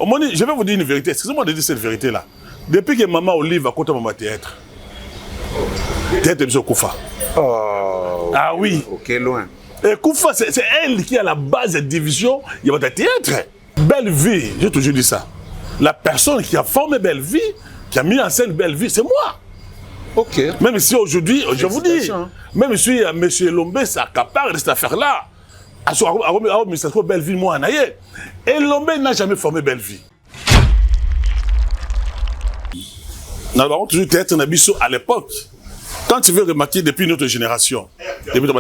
Je vais vous dire une vérité. Excusez-moi de dire cette vérité-là. Depuis que maman Olive a côté maman théâtre, théâtre de Koufa. Oh, ah oui. Ok, loin. Et Koufa, c'est elle qui est à la base de division. Il y a votre théâtre. Belle Vie, j'ai toujours dit ça. La personne qui a formé Belle Vie, qui a mis en scène Belle Vie, c'est moi. Ok. Même si aujourd'hui, je vous dis, même si M. Lombe s'accapare de cette affaire-là, à Belle Vie, moi, et Lombe n'a jamais formé Belle Vie. Nous avons toujours théâtre Nabiso à l'époque. Quand tu veux remarquer depuis notre génération, depuis la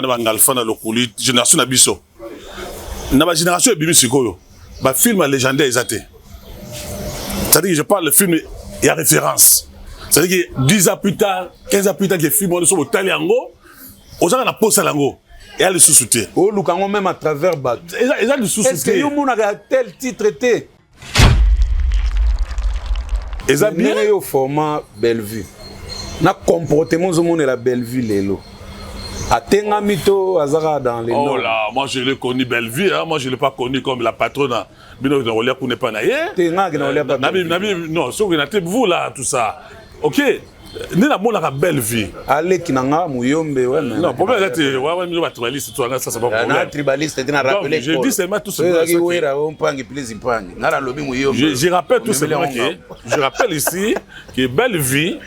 génération Nabiso, la génération Bimi Sikoyo, le film légendaire est. C'est-à-dire que je parle de film, il y a référence. C'est-à-dire que 10 ans plus tard, 15 ans plus tard, que le film, on est au Taliango, aux gens on a posé Salango, et elle est sous-souté. Oh, Lukango même à travers Bat. Ils ont sous-souté. Est-ce que vous avez tel titre été? Ils ont bien au format Bellevue. Na comportement au monde la Bellevue lelo. Atenga mito azara dans les oh là, moi je l'ai connu Bellevue, hein? Moi je l'ai pas connu comme la patronne. Bino de relais qu'on n'est pas naïe. Tenga que relais pas. Non, sauf que vous là tout ça. OK. Ni la mona la Bellevue. Ale kinanga muyombe ouais. Non, problème c'est ouais nous va tribaliste toi ça c'est pas problème. Na tribaliste tu na rappelé. Je dis seulement tout ce que je rappelle tout simplement que je rappelle ici que Bellevue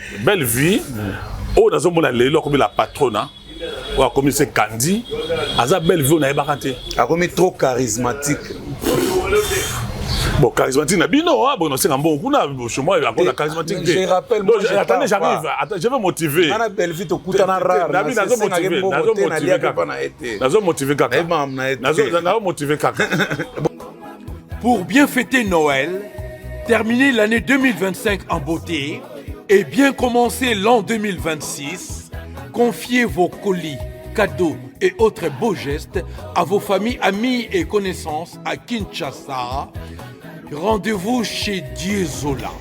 oh dans un monde là comme la patronne. Ouais, comme c'est Candy, Aza Bellevue on a ébarraté. A comme trop charismatique. Bon, charismatique, non, bon, c'est un bon coup, chez moi, il y a un charismatique. Je rappelle, moi, attendez, j'arrive, je vais motiver. On a Bellevue, tu coûtes un rare. Pour bien fêter Noël, terminer l'année 2025 en beauté et bien commencer l'an 2026, confiez vos colis, cadeaux et autres beaux gestes à vos familles, amis et connaissances à Kinshasa. Rendez-vous chez Dieu Zola,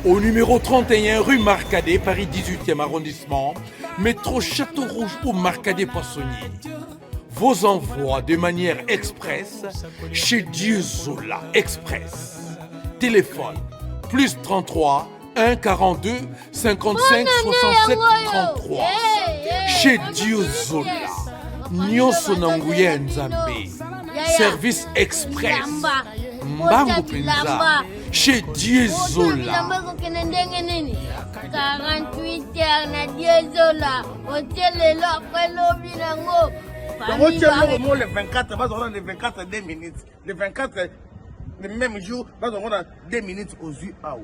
au numéro 31 rue Marcadet, Paris 18e arrondissement, métro Château Rouge ou Marcadet Poissonnier. Vos envois de manière express chez Dieu Zola Express. Téléphone plus 33 1 42 55 67 33. Chez Dieu Zola. Nyonso Nanguye Nzambe. Service express. Mbango Penza. Chez Dieu Zola. 48 heures na Dieu Zola. Hôtel est là après l'obli nango. Le 24, le 24 2 minutes. Le 24, le même jour, on a 2 minutes aux yeux à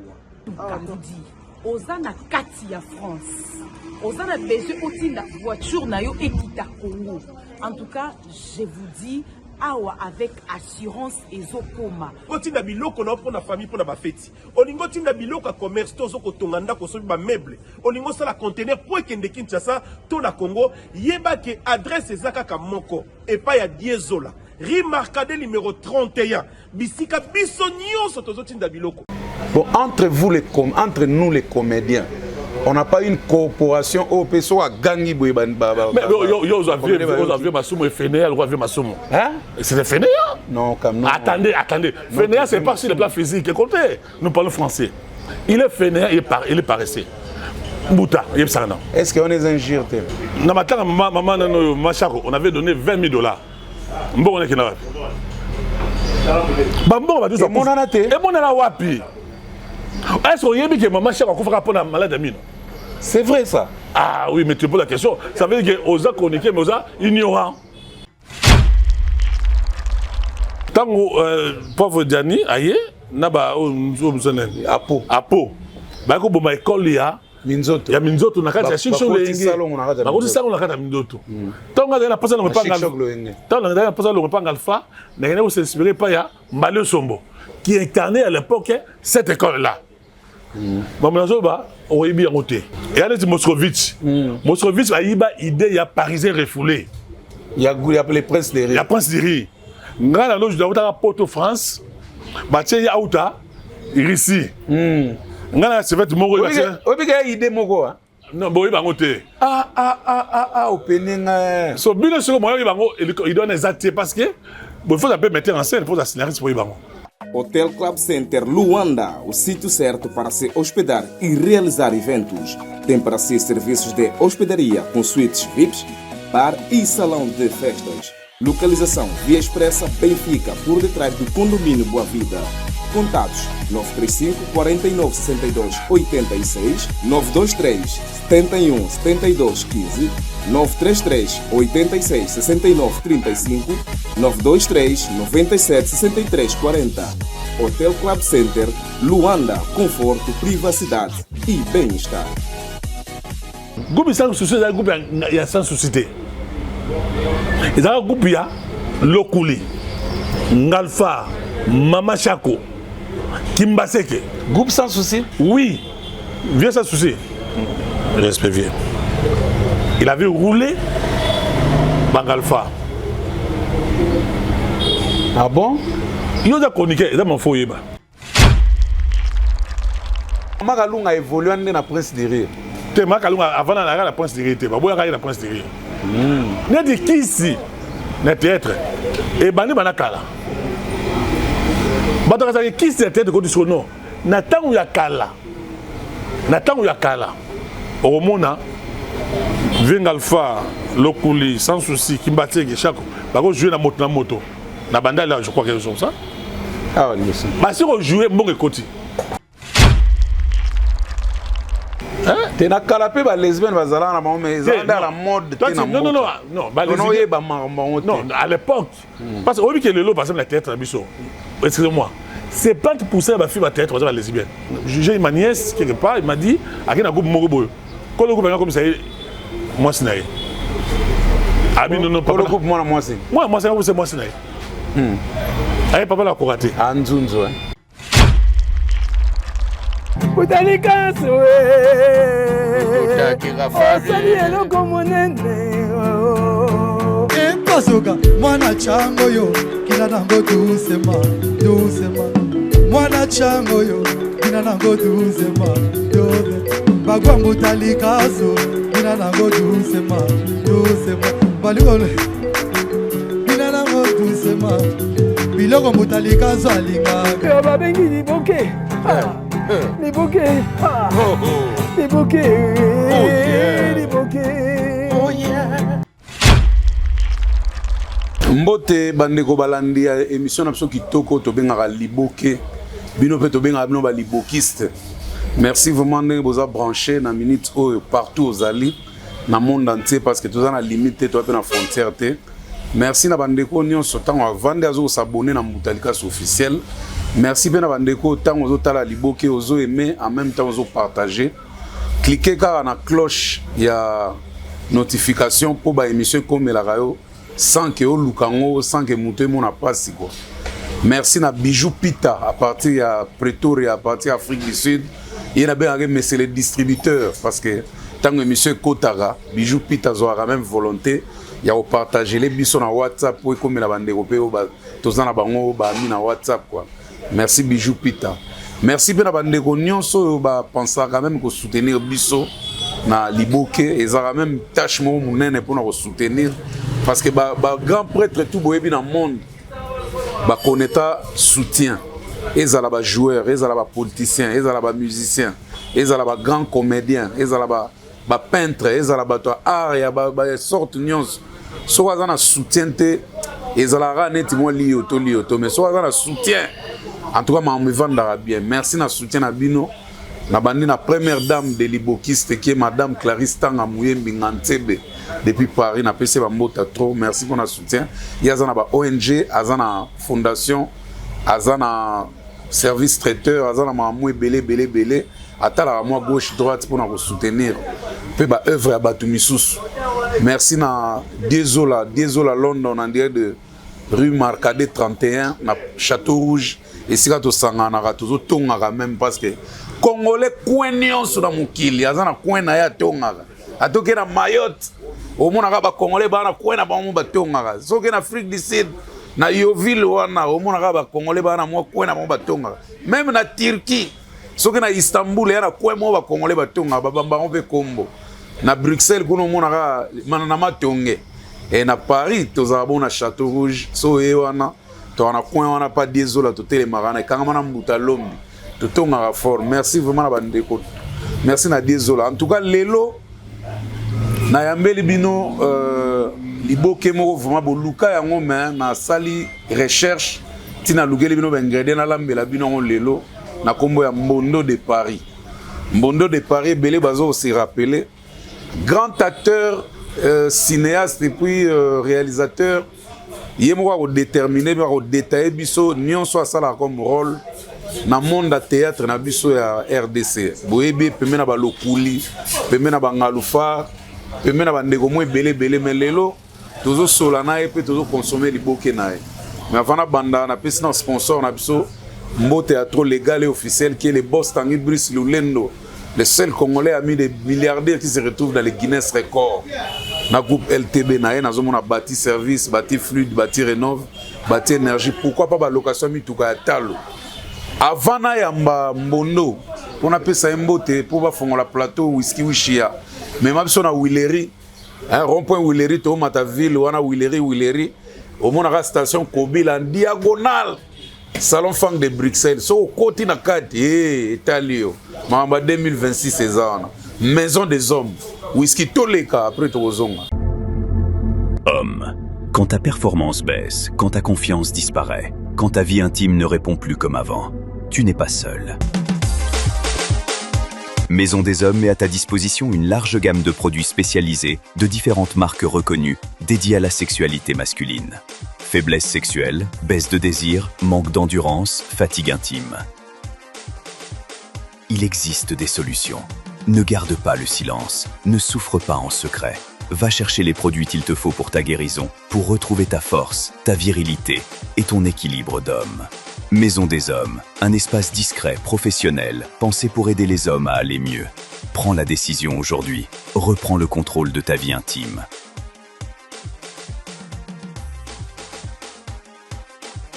Ozana kati ya France. Ozana besoin aussi la voiture na yo ekita Congo. En tout cas, je vous dis awa avec assurance ezokoma. Otinda biloko na pour la famille pour la fête. Olingo tinda biloko commerce tozo ko tonganda ko so ba meuble. Olingo sala conteneur pour kende Kinshasa to na Congo, yeba ke adresse ezaka ka moko et pas ya Diezola. Rue Marcadet numéro 31. Bisika biso nyonso tozo tinda biloko. Bon, entre nous les comédiens, on n'a pas une corporation au PSO à gagner. Mais vous avez Massoum et Fénéa, vous avez Massoum. Hein? C'est Fénéa? Non, comme non. Attendez. Fénéa, c'est pas sur le plan physique. Écoutez, nous parlons français. Il est Fénéa, il est paresseux. Bouta, il est ça. Est-ce qu'on est injure? Maman, on avait donné $20 000. Bon, on est qui n'a pas. Bon, on va dire ça. Et mon a wapi. Est-ce qu'on y a dit que maman chère a fait pour la malade amine? C'est vrai ça. Ah oui, mais tu poses la question. Ça veut dire que Oza chroniqué, mais Oza ignorant. Tant que pauvre Diani, aïe, naba Apo. Apo. Bah ko boma école ya. Minzoto. Ya Minzoto na kati ya chicho lenge. Ba ko salon na kati ya Minzoto. Tant que na pasa na mpanga. Tant que na pasa na mpanga alpha, na ngena ko s'inspirer pa ya Mbale Sombo qui incarnait à l'époque cette école là. Maman on y bien noté. Et allez Moscovitch. Moscovitch a iba idée il y a parisien refoulé. Il y a les princes de riz. Il y a prince de riz. Ngana loge de Port-au-France. Batie ya outa ici. Ngana c'est fait moko obiga idée moko hein. Non boy bango te. Opening so bino soko moyo bango il doit les acter parce que il faut un peu mettre en scène pour la scénariste pour bango. Hotel Club Center Luanda, o sítio certo para se hospedar e realizar eventos. Tem para si serviços de hospedaria com suítes VIPs, bar e salão de festas. Localização Via Expressa Benfica, por detrás do condomínio Boa Vida. Contatos 935 49 62 86, 923 71 72 15, 933 86 69 35, 923 97 63 40. Hotel Club Center Luanda, conforto, privacidade e bem-estar. Groupe sans souci, c'est un groupe sans souci. C'est un groupe Lokuli, Ngalfa, Mama Chako, Kimbaseke. Groupe sans souci? Oui, vieux sans souci. Respect vieux. Il avait roulé Bangalfa. Ah bon? Il a chroniqué, il a mon foyer. Magalunga a évolué dans la Prince de Rire. Tu sais, avant la Prince de Rire, tu sais, la Prince de Rire. Il y a des qui ici, le théâtre, et Bani Banakala. Il qui ici, le théâtre, quand tu dis non, Nathan ou Yakala. Nathan ou Yakala. Au Mona, Vengalfa, Lokuli, sans souci, Kimbate, Chako, bah, on joue dans la moto. Na banda là, je crois qu'ils sont ça. Ah oui, c'est ça. Mais si on jouait, bon écoute. Tu n'as qu'à la paix, les lesbiennes, mais ils ont la mode. Non, à l'époque. Parce que au que le lot, par exemple, la théâtre, excusez-moi, c'est pas pour ça que ma fille va théâtre, la lesbienne. J'ai ma nièce, quelque part, il m'a dit, à quel groupe Morobo. Quand le groupe est comme ça, moi, c'est naïf. Ah, mais non, pas le groupe, moi, c'est. Moi, c'est moi, c'est naïf. Allez, papa l'a couraté. Anzunzo, hein. Utalika soe Osali eloko monene Ekosoka mwana chango yo kina nango doucement mwana chango yo kina nango doucement bagwangu talika so kina nango doucement balikole kina nango doucement biloko mutalika so alinga yo babengi liboke les bouquets, les bouquets, les bouquets. Oh yeah. Mbote bandeko balandi émission na biso kitoko to bengaka liboke bino pe to bengaka bino ba libokiste. Merci vraiment de vous avoir branché na minute partout aux ali na monde entier parce que tout ça na limite to pe na frontière te. Merci na bandeko nyonso tango avande azo s'abonner na Mutalika officiel. Merci bien à Bandeko, tant aux autres à Liboke, aux autres aimer, en même temps aux autres partager. Cliquez car la cloche, il y a notification pour la émission comme la radio, sans que vous Lukango, sans que vous mon passe. Merci à Bijou Pita, à partir de Pretoria, à partir d'Afrique du Sud. Il y a bien mais c'est les distributeurs, parce que tant que l'émission Kotara, Bijou Pita aura même volonté. Il y a partager les bisons sur WhatsApp pour comme la Bandeko, tous en bango, na WhatsApp quoi. Merci Bijou Pita. Merci bien à Bandeko Nyonso, ba penser quand même que soutenir biso na Liboke et ça même tâche mo munene pour nous soutenir parce que ba grand prêtre tout boyebi dans monde ba connaître soutien. Et ça là ba joueur, et ça là ba politicien, et ça là ba musicien, et ça là ba grand comédien, et ça là ba peintre, et ça là ba art et ba sorte nyonso. So wa na soutien te et ça là net mo lioto mais so wa na soutien. En tout cas, je me vends bien. Merci na soutien à Bino. Na bandi na première dame de Libokiste qui est madame Clarisse Tanga Mouyembi Ngantebe depuis Paris na PC Bambota trop. Merci pour notre soutien. Il y a une ONG, une fondation, un service traiteur, un mamoué belé. Attends moi gauche droite pour nous soutenir. Peu ba œuvre à Batumissous. Merci na Dézola London en direct de rue Marcadet 31 na Château Rouge. Et si tu sangana tu tongaka même parce que Congolais coin nyonso na mukili azana coin na ya tongaka atoke na Mayotte au monaka ba Congolais ba na coin na ba mo ba tongaka soke na Afrique du Sud na Yoville wana au monaka ba Congolais ba na mo coin na mo ba tongaka même na Turquie soke na Istanbul ya na coin mo ba Congolais ba tongaka ba bamba on pe kombo na Bruxelles kuno monaka manana matonge et na Paris tozaba na Château Rouge so e wana on a coin on a pas désolé tout les marana quand on a mbuta lombi tout on a fort merci vraiment na bandeko merci na désolé en tout cas lelo na yambeli bino liboke moko vraiment boluka yango mais na sali recherche tina lugeli bino bengredien na lambela bino on lelo na kombo ya Mbondo de Paris. Mbondo de Paris belé bazo se rappeler grand acteur cinéaste et puis réalisateur yemo ko déterminer ko détailler biso nyonso asala comme rôle na monde à théâtre na biso ya RDC boyebi pemena ba lokuli pemena ba ngalufa pemena ba ndeko mo belé mais lelo tozo solana et puis tozo consommer liboke nae mais avant na banda na pesi na sponsor na biso Mbo théâtre légal et officiel qui est le boss Tanguy Brice Lulendo, le seul Congolais ami des milliardaires qui se retrouvent dans les Guinness Records. Na groupe LTB nae na zomo na bâti service, bâti fluide, bâti rénove, bâti énergie. Pourquoi pas ba location mituka talo. Avant na yamba Mbondo, on appelle ça mbote pour ba fongola plateau whisky wishia. Mais même si on a Willery, un rond-point Willery to mata ville on a Willery, au mon la station Kobil en diagonale. Salon Fang de Bruxelles, so côté na kati Italio, mamba 2026 ces ans. Maison des hommes, whisky toleka après tozonga. Homme, quand ta performance baisse, quand ta confiance disparaît, quand ta vie intime ne répond plus comme avant, tu n'es pas seul. Maison des Hommes met à ta disposition une large gamme de produits spécialisés de différentes marques reconnues dédiées à la sexualité masculine. Faiblesse sexuelle, baisse de désir, manque d'endurance, fatigue intime. Il existe des solutions. Ne garde pas le silence, ne souffre pas en secret. Va chercher les produits qu'il te faut pour ta guérison, pour retrouver ta force, ta virilité et ton équilibre d'homme. Maison des Hommes, un espace discret, professionnel, pensé pour aider les hommes à aller mieux. Prends la décision aujourd'hui. Reprends le contrôle de ta vie intime.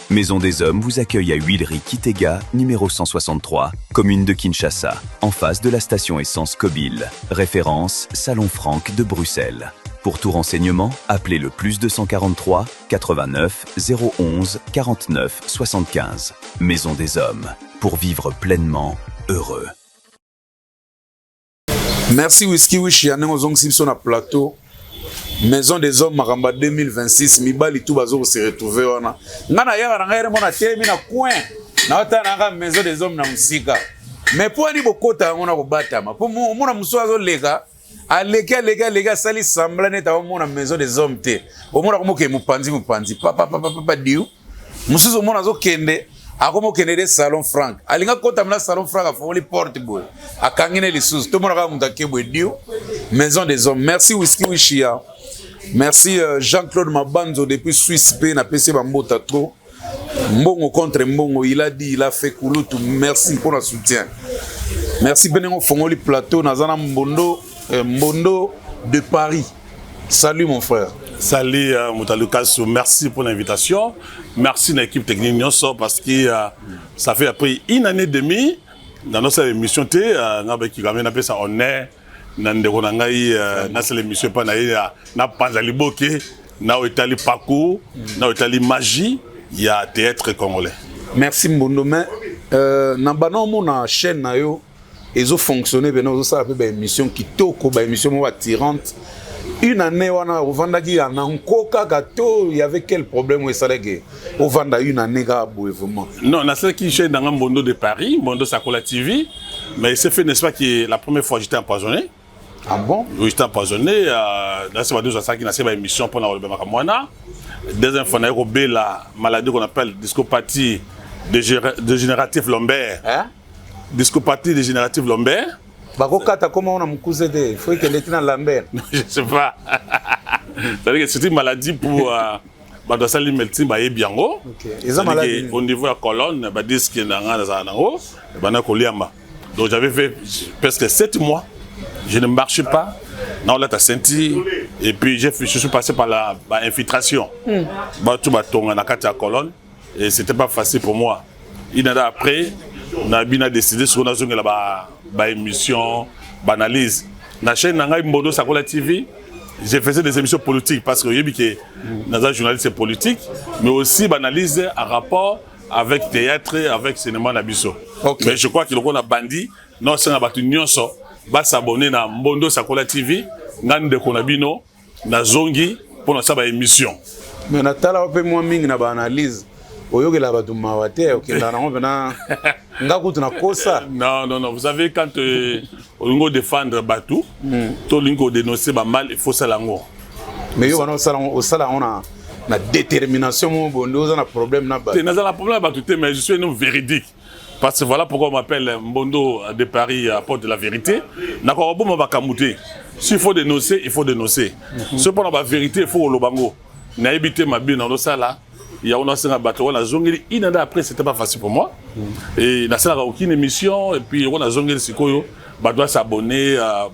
Maison des Hommes vous accueille à Huilery Kitega, numéro 163, commune de Kinshasa, en face de la station essence Kobil. Référence Salon Franck de Bruxelles. Pour tout renseignement, appelez le +243 89 011 49 75. Maison des Hommes, pour vivre pleinement heureux. Merci Whisky Wish Yann Ozong Simpson à plateau. Maison des Hommes Maramba 2026 Mibali tout bazo se retrouver wana. Ngana yaka ngere mona temi na coin. Na otana nga Maison des Hommes na musika. Mais pour ni bokota ngona ko batama. Pour mona musoazo lega. Alega sali sambla neta mona Maison des Hommes te. Omona ko moke mupanzi. Papa diu. Musuzo mona zo kende. Akomo kende de Salon Franck. Alinga kota mna Salon Franck a foli porte boy. Akangine les sous. Tout mona ka mutake boy diu. Maison des Hommes. Merci Whisky Wishia. Merci Jean-Claude Mabanzo depuis Suisse P na PC Bambota trop. Mbongo contre Mbongo, il a dit, il a fait Kouloutou. Merci pour le soutien. Merci Benengo Fongoli Plateau, Nazana Mbondo de Paris. Salut mon frère. Salut Moutalukasu, merci pour l'invitation. Merci à l'équipe technique Nyonso parce que ça fait après une année et demie dans notre émission T, qui ramène un peu ça on est. Nandeko nangai na sele mission pa na panzali boke na otali parcours na otali magie ya théâtre congolais. Merci Mbondo mais na bana mona chaîne na yo ezo fonctionner bena ozo sala pe ba émission kitoko ba émission mo attirante. Une année wana ovandaki ya nankoka gato il y avait quel problème ou ça légé ovanda une année ga boye vraiment. Non, na celle qui chaîne dans Mbondo de Paris, Mbondo Sakola TV, mais c'est fait n'est-ce pas que la première fois j'étais empoisonné. Ah bon? Oui, j'étais empoisonné. Dans ces 2 ans, qui n'a pas émission pendant le Bamakamwana. Deuxième fois, on a eu la maladie qu'on appelle discopathie dégénérative lombaire. Hein? Discopathie dégénérative lombaire. Bakokata, comment on a moukouze de? Il faut qu'elle ait dans lombaire. Je ne sais pas. C'est-à-dire que c'est une maladie pour. Badosali melting ba yebiango. Au niveau de la colonne, ba disque dans zanango, bana koliamba. Donc j'avais fait presque 7 mois. Je ne marchais pas. Non, là, tu as senti. Et puis, je suis passé par la infiltration. Tout bâton dans la colonne. Et ce n'était pas facile pour moi. Une année après, on a bien décidé sur une émission, analyse. La chaîne Mbondo Sakola TV, j'ai fait des émissions politiques parce que dans un journaliste politique, mais aussi analyse en rapport avec théâtre, avec cinéma Nabiso. Okay. Mais je crois qu'il y a bandit, non, c'est un bâtiment nyonso, va s'abonner à Mbondo Sakola TV, Ngande Konabino, na Zongi, pour notre émission. Mais Natala, on peut moins ming na analyse. Oyoge la batu mawate, ok, non, vous savez, quand on défendre Batou, tout le monde dénoncer mal, il faut ça l'ango. Mais on a la détermination, on a un problème. On a un problème, mais je suis un homme véridique. Parce que voilà pourquoi on m'appelle Mbondo de Paris à Porte de la Vérité. S'il faut dénoncer, il faut dénoncer. Cependant, la vérité, il faut le bango. N'a évité ma bien dans le sala. Il y a un bateau, on a zongé. Après, c'était pas facile pour moi. Et il n'y a aucune émission. Et puis, on a zongé le Sikoyo. On doit s'abonner à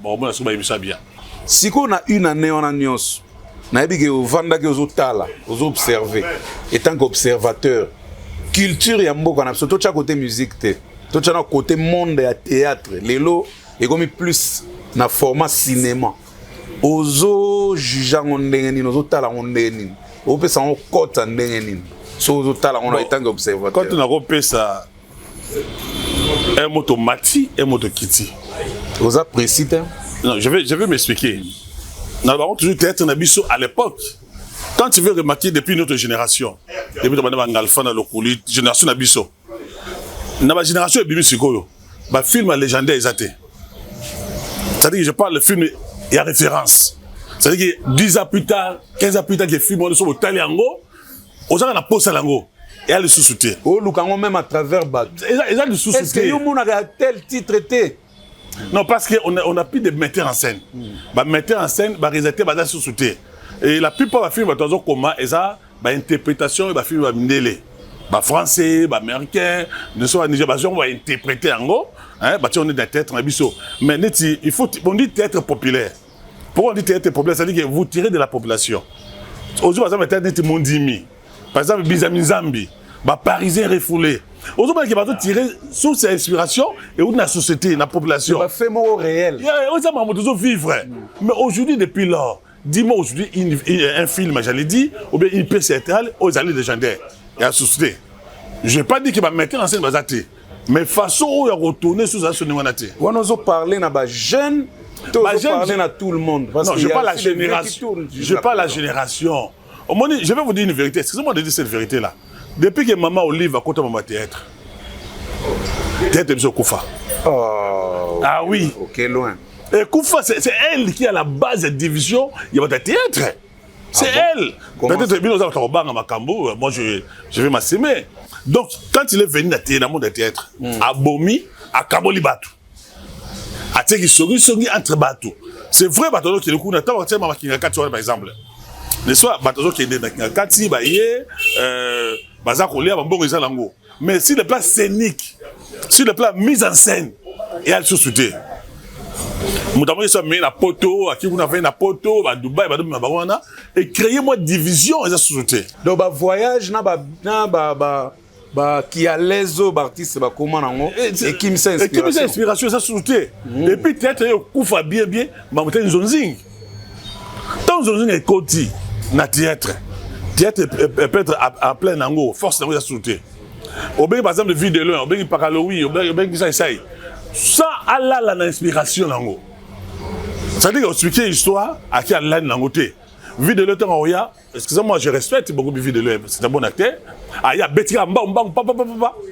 la émission bien. Si on a une année, on a nions. On a dit que vous observez. Et tant qu'observateur, culture, il y a beaucoup de choses. Tout le côté musique, tout le côté monde et théâtre. Les lots, il y a plus dans le format cinéma. Ozo jugeant on ndengeni, ozo tala on ndengeni. On peut s'en côté ndengeni. So ozo tala on a été observateur. Quand on a repéré ça, un moto mati, un moto kiti. Oza précis. Non, je vais m'expliquer. Nous avons toujours théâtre Nabiso à l'époque. Quand tu veux remarquer depuis notre génération, depuis notre génération Nabiso, notre génération est bien sikoyo. Bah film légendaire exacté. C'est-à-dire que je parle de film. Il y a référence. C'est-à-dire que 10 ans plus tard, 15 ans plus tard, que film, on est au Taliango, on a la pose à l'ango. Et elle est sous-soutien. Oh, Lukango même à travers Bat. Ils ont le sous-soutien. Est-ce que vous avez tel titre été? Non, parce qu'on a plus de metteurs en scène. Les metteurs en scène, les réalisateurs, ils ont sous-soutien. Et la plupart des films, ils ont comment ils ont une interprétation, les films, ils ont français, les américains, ils sont interpréter en gros. On est dans théâtre mais il faut on dit théâtre populaire. Pourquoi on dit théâtre populaire? C'est-à-dire que vous tirez de la population. Aujourd'hui, par exemple, théâtre Mondimi, par exemple, Bizami Zambi, Parisien refoulé. Aujourd'hui, on va tirer sous ces inspirations et où la société, la population. C'est fait mot réel. On va vivre. Mais aujourd'hui, depuis lors, dis-moi aujourd'hui un film, j'allais dire, ou bien une pièce théâtrale aux allées légendaires et à la société. Je ne vais pas dire qu'il va mettre en scène Bazate. Mais façon où il a retourné sous la sonnerie. On a parlé à jeunes, on a parlé à tout le monde. Non, je parle la génération. Je parle la génération. Je vais vous dire une vérité. Excusez-moi de dire cette vérité-là. Depuis que maman Olive a compté mon théâtre, théâtre de Koufa. Oh. Ah oui. Ok, loin. Et Koufa, c'est elle qui a la base de division. Il y a votre théâtre. C'est elle. Moi, je vais m'assumer. Donc, quand il est venu dans le monde du théâtre, à Bomi, à Kaboli Batou, à Teki Sogi entre Batou. C'est vrai, Batou qui est le coup de temps, par exemple. N'est-ce pas, Batou qui est dans Kati, Baye, Bazakolia, Bambo, Lango. Mais sur le plan scénique, sur le plan mise en scène, et elle sous-soutient. Notamment, ils sont mis à Poto, à qui vous avez un Poto, à Dubaï, et créez-moi division, et ça sous-soutient. Donc, voyage, qui a les autres artistes, comment et qui me sait inspiration. Et qui me sait inspiration, ça soutient. Et puis, peut-être, il y a bien, mais il y a une zonzing. Tant zonzing est côté, dans le théâtre. Théâtre peut être à plein angle, force d'angle, ça soutient. Au bien, par exemple, le vidéo, au bien, par Halloween, au bien, ça essaye. Ça, Allah, l'inspiration, l'angle. C'est-à-dire qu'on explique l'histoire à qui Allah n'a pas vidéo le temps excusez-moi, je respecte beaucoup de vidéo, c'est un bon acteur. Ah, il y a Betty Amba, papa,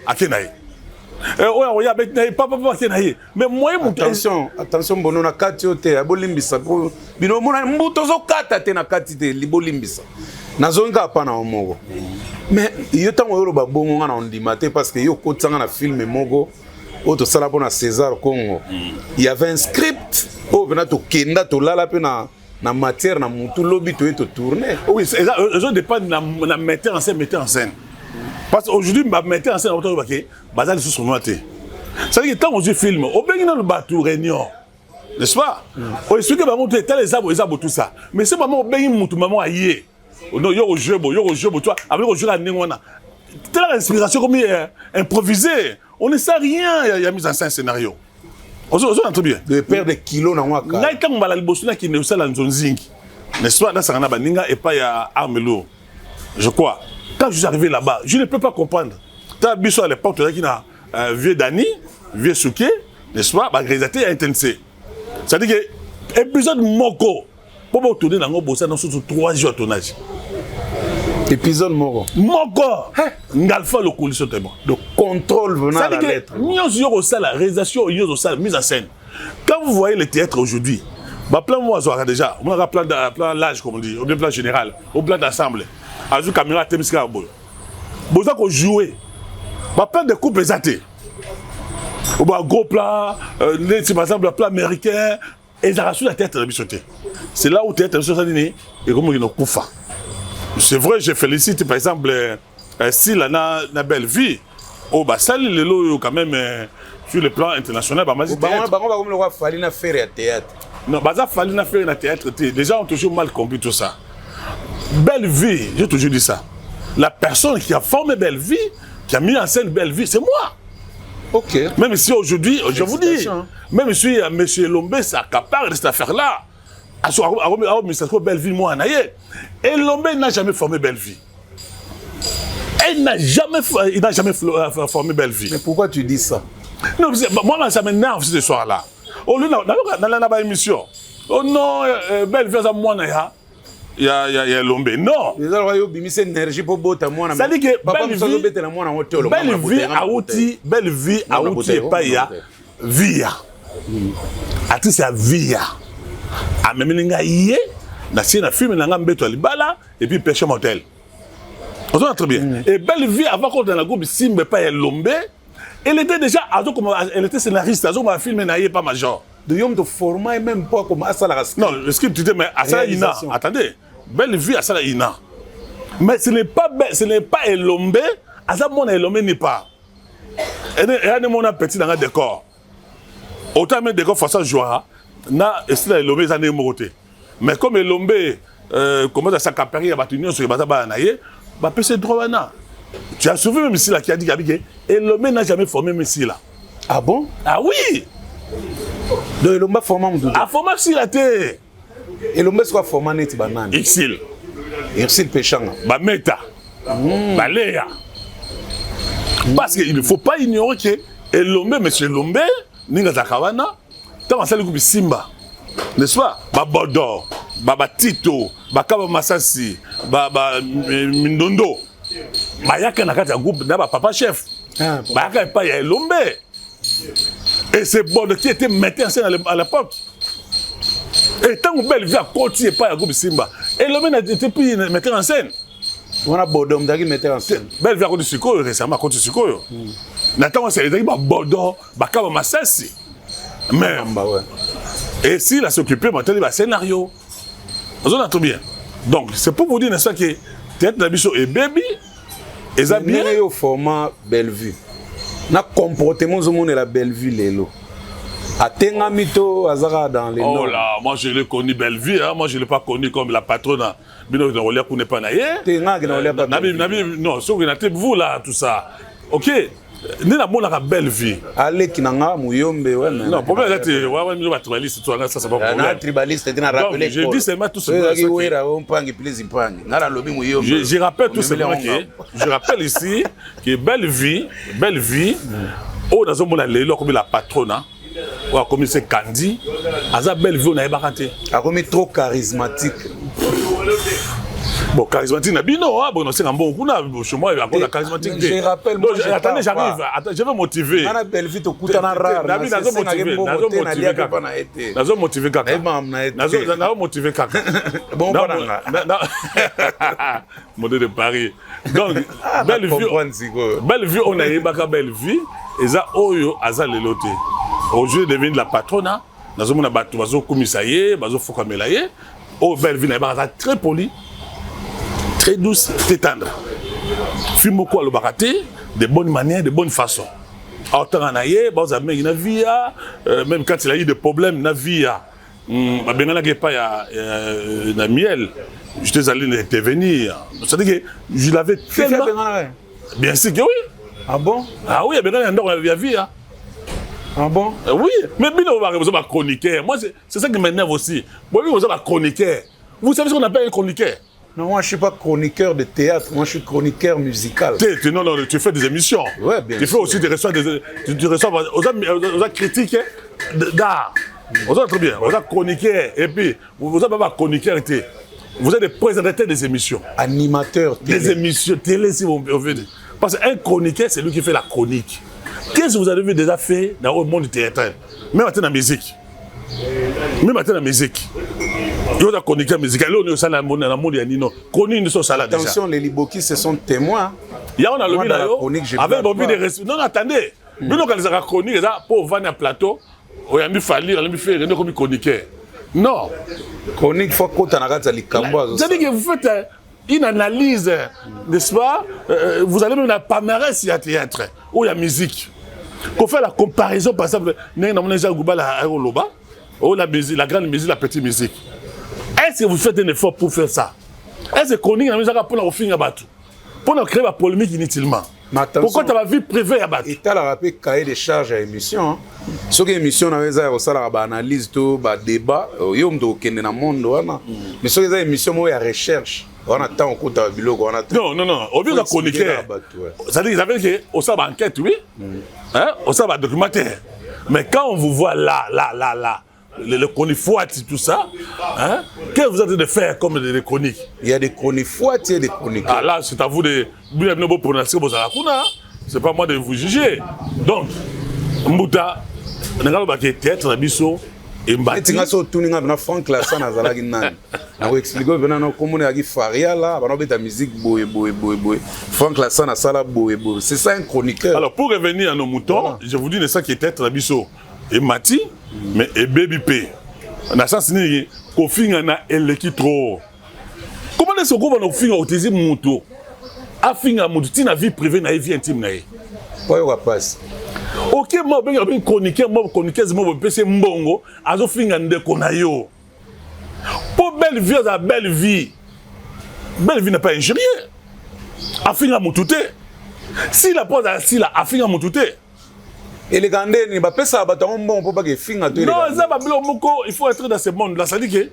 à Kenaï. Oh, il y a Betty papa, Kenaï. Mais moi, attention, bon, on a 4 à Bolimbisa. Bino, on a un moutozo 4 à 4 de Bolimbisa. Nazonga pas na Mogo. Mais il y a tant de bon on dit maté parce que yo côté dans film Mogo. Auto sala pour César Congo. Il y avait un script. Oh, venant to kenda to la pena. Na matière na mutu lobby to eto tourner. Oui, c'est ça, je dépend de la metteur en scène. Parce qu'aujourd'hui ma metteur en scène auto baké, bazal sous son noté. Ça veut dire tant on film, au ben dans le bateau réunion. N'est-ce pas? On explique ba monter tel les arbres tout ça. Mais c'est maman ben mutu maman aïe. Non, yo au jeu toi, avec au jeu la nengona. Telle inspiration comme improvisé. On ne sait rien, il y a mis en scène scénario. On se très bien. De perdre des kilos dans moi. Là, quand on va à l'albosuna qui ne sait pas la zonzing, n'est-ce pas, dans Sarana Baninga et pas à Armelo. Je crois. Quand je suis arrivé là-bas, je ne peux pas comprendre. T'as biso à l'époque, tu as qui n'a vieux Dani, vieux Souké, n'est-ce pas, bah réalisateur intensé. C'est-à-dire que épisode Moko, pour me tourner dans le bossa dans surtout 3 jours de tournage. Épisode Moko. Moko. Ngalfa le coulisson tellement. Le contrôle venant à la lettre. Nous avons la réalisation, nous avons la mise en scène. Quand vous voyez le théâtre aujourd'hui, bah plein moi déjà, on a plan l'âge comme on dit, au plan général, au plan d'ensemble. Azu caméra temiska boy. Boza ko jouer. Bah plein de coupes exatés. Au bas gros plan, par exemple le plan américain, et ça rassure la tête de la. C'est là où théâtre de la et comme il nous fa. C'est vrai, je félicite par exemple si la na belle vie. Oh bah ça les lots quand même sur le plan international bah vas-y théâtre. Bah comme le roi fallait na faire à théâtre. Non, bah ça fallait na faire à théâtre. Les gens ont toujours mal compris tout ça. Belle vie, j'ai toujours dit ça. La personne qui a formé Belle Vie, qui a mis en scène Belle Vie, c'est moi. Ok. Même si aujourd'hui, je vous dis, même si M. Lombé s'accapare de cette affaire-là, à Belle Vie, moi, et Lombé n'a jamais formé Belle Vie. Il n'a jamais formé Belle Vie. Mais pourquoi tu dis ça? Non, moi, ça m'énerve ce soir-là. Au lieu dans la émission, oh non, Belle Vie, moi, il y a Lombé. Non. C'est énergie pour botter moi. Ça dit que Belle Vie a outil pas ya via. Ati c'est via. A même ninga yé na si na film na ngambeto libala et puis pêche motel. On entend très bien. Et Belle Vie avant qu'on dans la groupe Simbe pas ya Lombé, elle était déjà elle était scénariste, elle a filmé na yé pas major. De yom de format et même pas comme ça la. Non, le script tu dis mais Asala Ina. Attendez. Belle Vie Asala Ina. Mais ce n'est pas Elombe, Asa mon Elombe n'est pas. Et mon petit dans le décor. Autant même décor façon joie, na Estela Elombe ça n'est moté. Mais comme Elombe comment ça s'accapare à Batunio sur les Bazabanaye, bah c'est droit na. Tu as souvu même ici là qui a dit que Elombe n'a jamais formé Messi là. Ah bon? Ah oui. De Elombe formé mon. Ah formé si la terre. Et l'homme soit formé net banane. Exil. Exil péchanga. Ba meta. Ba léa. Parce qu'il ne faut pas ignorer que Elombe, monsieur Lombe, ninga zakawana, tant ça le groupe Simba. N'est-ce pas? Ba Bodo, ba Tito, ba Kaba Masasi, ba Mindondo. Ba yaka na kati ya groupe na ba papa chef. Ba yaka pas ya Elombe. Et c'est Bodo qui était metté en scène à l'époque. Et tant que Belle Vie a continué pas à groupe Simba, et l'homme n'a été plus metteur en scène. On a Bodom qui metteur en scène. Belle Vie a continué Suko récemment continué Suko. Nathan c'est les Bodo, Bakaba Masasi. Mais et s'il a s'occupé maintenant du scénario, on a tout bien. Donc c'est pour vous dire n'est-ce pas que théâtre d'Abisso et Baby, et ça bien au format Belle Vie. Na comportement au monde la Belle Vie lélo. Atenga mito azara dans les oh là, moi je l'ai connu Belle Vie, hein. Moi je l'ai pas connu comme la patronne. Bino de Rolia pour ne pas naïe. Tenga qui n'olé pas. Non, ce que vous vous là tout ça. OK. Ni na mona Belle Vie. Ale kinanga muyombe ouais. Non, problème là tu ouais nous va tribaliste toi ça c'est pas problème. Na tribaliste tu na rappelé. Je dis seulement tout ce que je rappelle tout simplement que je rappelle ici que Belle Vie, oh dans un monde là comme la patronne. Ou comme c'est Candy, Aza Belle Vie on a ébarraté. A comme trop charismatique. Bon, charismatique n'a bino, bon c'est un bon coup là, chez moi il y a encore la charismatique. Je rappelle moi. Attendez, j'arrive. Attends, je vais motiver. On a Belle Vie to kutana rare. Nabi nazo motiver kaka. Nazo motiver kaka. Bon bananga. Modèle de Paris. Donc Belle Vie on a ébaka Belle Vie et ça oyo aza leloté. Aujourd'hui devient la patronne, nazo mona bato bazo komisaye, bazo fokamelaye. Oh Belle Vie na ba très poli. Très douce, très tendre. Film quoi le baraté, de bonnes manières, de bonne façon. Autant naïe, bah ça met une vie même quand il a eu des problèmes na vie bah bien là que pas na miel, j'étais allé intervenir. C'est-à-dire que je l'avais tellement bien sûr que oui. Ah bon? Ah oui, bien là il y a vie. Ah bon? Oui, mais bien on va chroniquer. Moi c'est ça qui m'énerve aussi. Moi oui, on va chroniquer. Vous savez ce qu'on appelle un chroniqueur? Non, moi je suis pas chroniqueur de théâtre, moi je suis chroniqueur musical. Non, tu fais des émissions. Ouais, bien tu fais aussi des reçois, tu reçois aux critiques d'art. Vous êtes très bien, vous êtes chroniqueur, et puis vous n'avez pas chroniqueur, vous êtes des présentateurs des émissions. Animateurs télé. Des émissions télé, si vous voulez. Parce qu'un chroniqueur, c'est lui qui fait la chronique. Qu'est-ce que vous avez déjà fait dans le monde du théâtre? Même maintenant dans la musique. Même maintenant dans la musique. Il y a des chroniqueurs musicaux. Là, on est au salon dans le monde, il y a Nino. Chronique, nous sommes au salon déjà. Attention, les Libokis, ce sont témoins. Il y a un lobby là, avec Bobby des restes. Non, attendez. Nous, quand ils ont chronique, pour vendre un plateau, on a mis Falir, on a mis faire une comme chroniqueur. Non. Chronique, il faut qu'on t'en arrête à l'Ikamboise. C'est-à-dire que vous faites une analyse, n'est-ce pas? Vous allez même dans palmarès, il y a théâtre, où il y a musique. Qu'on fait la comparaison, par exemple, la grande musique, la petite musique. Est-ce que vous faites un effort pour faire ça? Est-ce que chronique la musique pour créer la polémique inutilement? Pourquoi tu as la vie privée à battre? Et tu as rappelé cahier des charges à l'émission. Ce que l'émission a une analyse, un débat, il y a un monde. Mais ce que l'émission, il y a recherche. On attend au bilog. Non. Au lieu de chroniquer, c'est-à-dire que on s'en va enquête, oui. On s'en va documentaire. Mais quand on vous voit là, le chronique tout ça, qu'est-ce que vous êtes de faire comme des chroniques? Il y a des chroniques fouettes et des chroniques. Ah là, c'est à vous de bien prononcer vos alacuna. C'est pas moi de vous juger. Donc, Mbouta, on a un théâtre, Bisso, et Mbati. Tu as un Franck Lassan à Zalaginan. On va expliquer comment on a dit Faria là, on a de la musique boé. Franck Lassan à Sala boé. C'est ça un chroniqueur. Alors, pour revenir à nos moutons, je vous dis ça qui est théâtre, Bisso. Et Mati, mais et Baby P. On a sens qu'on finit na eleki trop. Comment est-ce qu'on va finir au deuxième moto? A finir moto, tu na vie privée na vie intime na. Pourquoi on va passer? Ok, moi ben chroniqueur, moi PC mbongo, azo finir ndeko na yo. Pour belle vie à belle vie. Belle vie n'est pas injuriée. A finir moto té. Si la pose assis là, a finir moto té. Et les Gandais, ils ne peuvent pas se battre bon pour pas que finir à tous les non, il faut être dans ce monde-là. Ça dit que,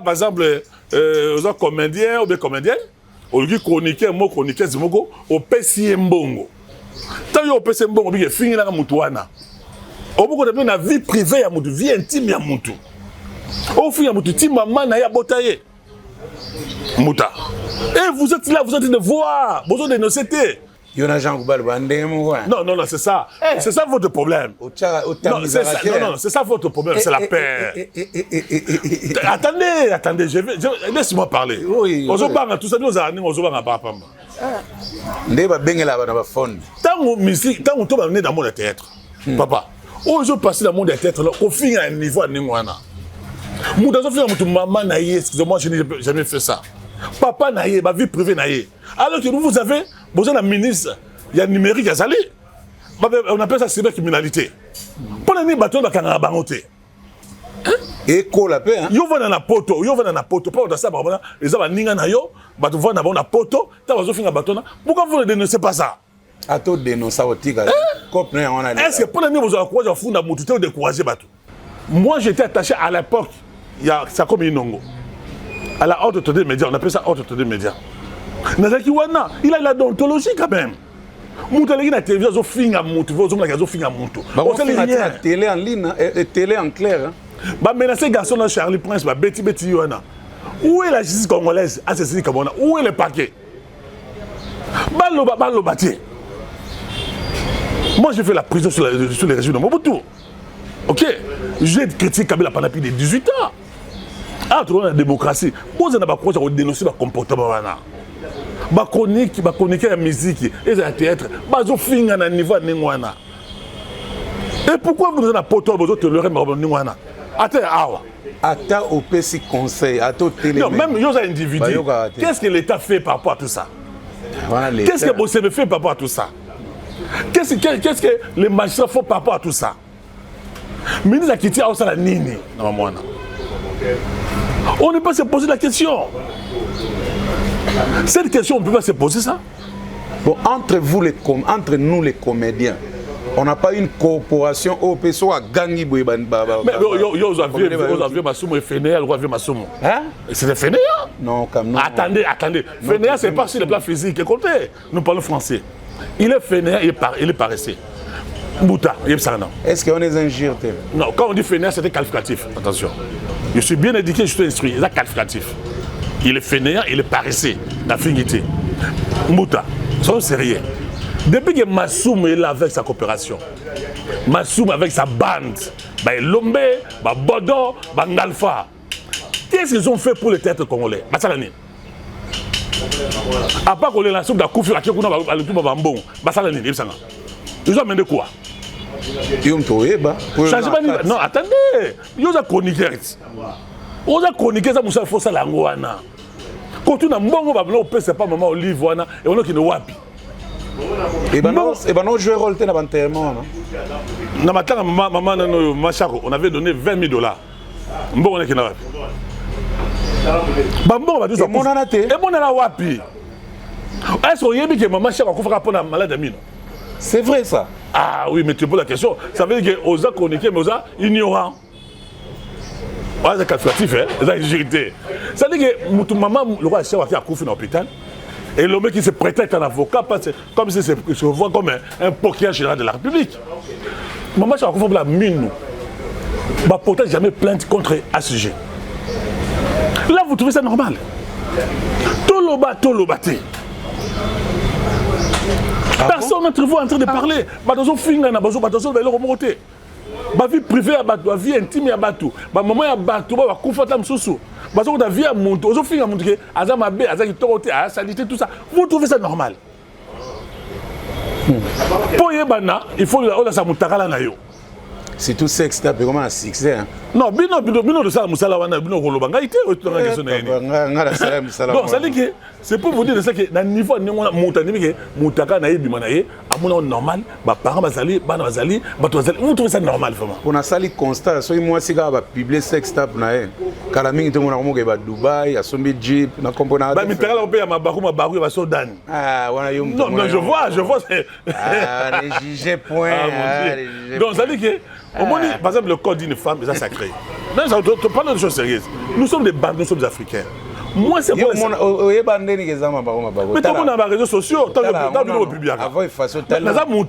par exemple, aux comédiens ou des comédiennes, au lieu de chroniquer, moi chroniquer, c'est mon au PC Mbongo. Tant que au PC Mbongo, il finit là, Moutouana. Au bout de la vie privée, il y a vie intime, il y a Moutou. Au fil, il y a Moutou, ti maman, il y a Botaye. Mouta. Et vous êtes là, vous êtes de voir, vous êtes de nos CT. Non, c'est ça. C'est ça votre problème. Non, c'est ça votre problème, c'est la paix. Attendez, laisse-moi parler. Tout ça, nous allons tant que on est dans le monde de théâtre, papa, aujourd'hui passer dans le monde de théâtre, on finit à un niveau à Ningwana. Maman naïe, excusez-moi, je n'ai jamais fait ça. Papa naïe, ma vie privée naïe. Alors que vous avez besoin d'un ministre, il y a numérique à Zali. On appelle ça cybercriminalité. Pour les bâtons, il y a un bangoté. Et quoi la paix? Yo va dans la poto, pas dans ça, les gens n'ingana na yo, bâton va dans la poto, t'as besoin de bâton. Pourquoi vous ne dénoncez pas ça? À toi dénoncer au tigre. Est-ce que pour les vous avez quoi fond dans motuté ou décourager bâton? Moi j'étais attaché à l'époque, il y a ça comme Inongo. À la haute autorité des médias, on appelle ça haute autorité des médias. Nazaki wana, il a la déontologie quand même. Moutalegi na télévision zo finga mutu, zo mla zo finga mutu. On fait la télé en ligne et télé en clair. Ba menacer garçon là Charlie Prince, ba Betty wana. Où est la justice congolaise? Ah c'est Kabona. Où est le paquet? Balo bati. Moi j'ai fait la prison sur les régimes de Mobutu. OK, j'ai critiqué Kabila pendant plus de 18 ans. Ah, tu vois la démocratie. Vous n'avez pas quoi dénoncer le comportement. Ba chronique la musique et le théâtre. Ba zo finga na niveau ningwana. Et pourquoi vous avez un poto vous autres le ningwana? Attends awa. Attends au PC conseil, attends télé. Non, même yo individu. Qu'est-ce que l'État fait par rapport à tout ça? Qu'est-ce que Bossé fait par rapport à tout ça? Qu'est-ce que les magistrats font par rapport à tout ça? Ministre a quitté à la nini dans mon on ne peut pas se poser la question. Cette question, on ne peut pas se poser ça. Bon, entre nous les comédiens, On n'a pas une corporation au PSO à Gangi Boy. Mais vous avez Massoum et Fénéa, vous avez Massoum. Hein? C'est des Fénéa? Non, comme non. Attendez. Fénéa, c'est pas sur le plan physique. Écoutez, nous parlons français. Il est Fénéa, il est paresseux. Mouta, il est Sarnan. Est-ce qu'on est injure? Non, quand on dit Fénéa, c'était qualificatif. Attention. Je suis bien éduqué, je suis instruit. C'est qualificatif. Il est Fénéa, il est paresseux. La finité. Mouta, c'est sérieux. Depuis que Massoum est là avec sa coopération, Massoum avec sa bande, Lombe, Bodo, Ngalfa, qu'est-ce qu'ils ont fait pour le théâtre congolais? À part qu'on les lance dans Koufi, ils ont amené quoi? Non, attendez, ils ont chroniqué. Ils ont chroniqué ça, Moussa Fossa Langouana. Quand on a un bon moment, c'est pas maman Olive, et on a qui ne wapi. Et ben non, je vais rôler dans l'enterrement. On avait donné $20 000. Bon, on est qui n'a wapi. Est-ce que maman Chako a fait un malade à mine? C'est vrai ça. Ah oui, mais tu poses la question. Ça veut dire qu'on a chroniqué, mais on a ignorant. C'est qualificatif, hein? C'est injurité. Ça veut dire que maman, le roi Chako a fait un coup dans l'hôpital. Et l'homme qui se prêtait être un avocat, comme si se voit comme un procureur général de la République. Maman, je vais la mine. Je ne porte jamais plainte contre un sujet. Là, vous trouvez ça normal? Tolobate. Personne d'entre vous est en train de parler. Ma vie privée, ma vie intime, ma maman est bateau, ma confortable sous. Parce que la vie à mon tour, vous trouvez ça normal? Pour Yébana, il faut que ça moutakala na yo. C'est tout sexe, t'as vraiment un succès. Non, bino de ça, Moussala wana, bino kolobanga, ite, donc ça dit que c'est pour vous dire ça que dans le niveau de moutaka na yebi manaye, à mon normal, bah parents bazali, bana bazali, batozali, vous trouvez ça normal vraiment? On a sali constat, soit moi si gars va publier sex tape na ye, kalaming te mona komoke ba Dubaï, à sombe Jeep, na kompona. Bah mi pekala ope ya mabaku ya sodan. Ah, wana yo. Non, je vois. Ah, les juges point. Donc ça dit que au moins, par exemple, le corps d'une femme, c'est sacré. Non, ça ne parle de choses sérieuses. Nous sommes des bandes, nous sommes des Africains. Moi, c'est pour ça. Mais tout le monde a des réseaux sociaux. Tant que vous publiez. Avant, il faut faire ça. Moi,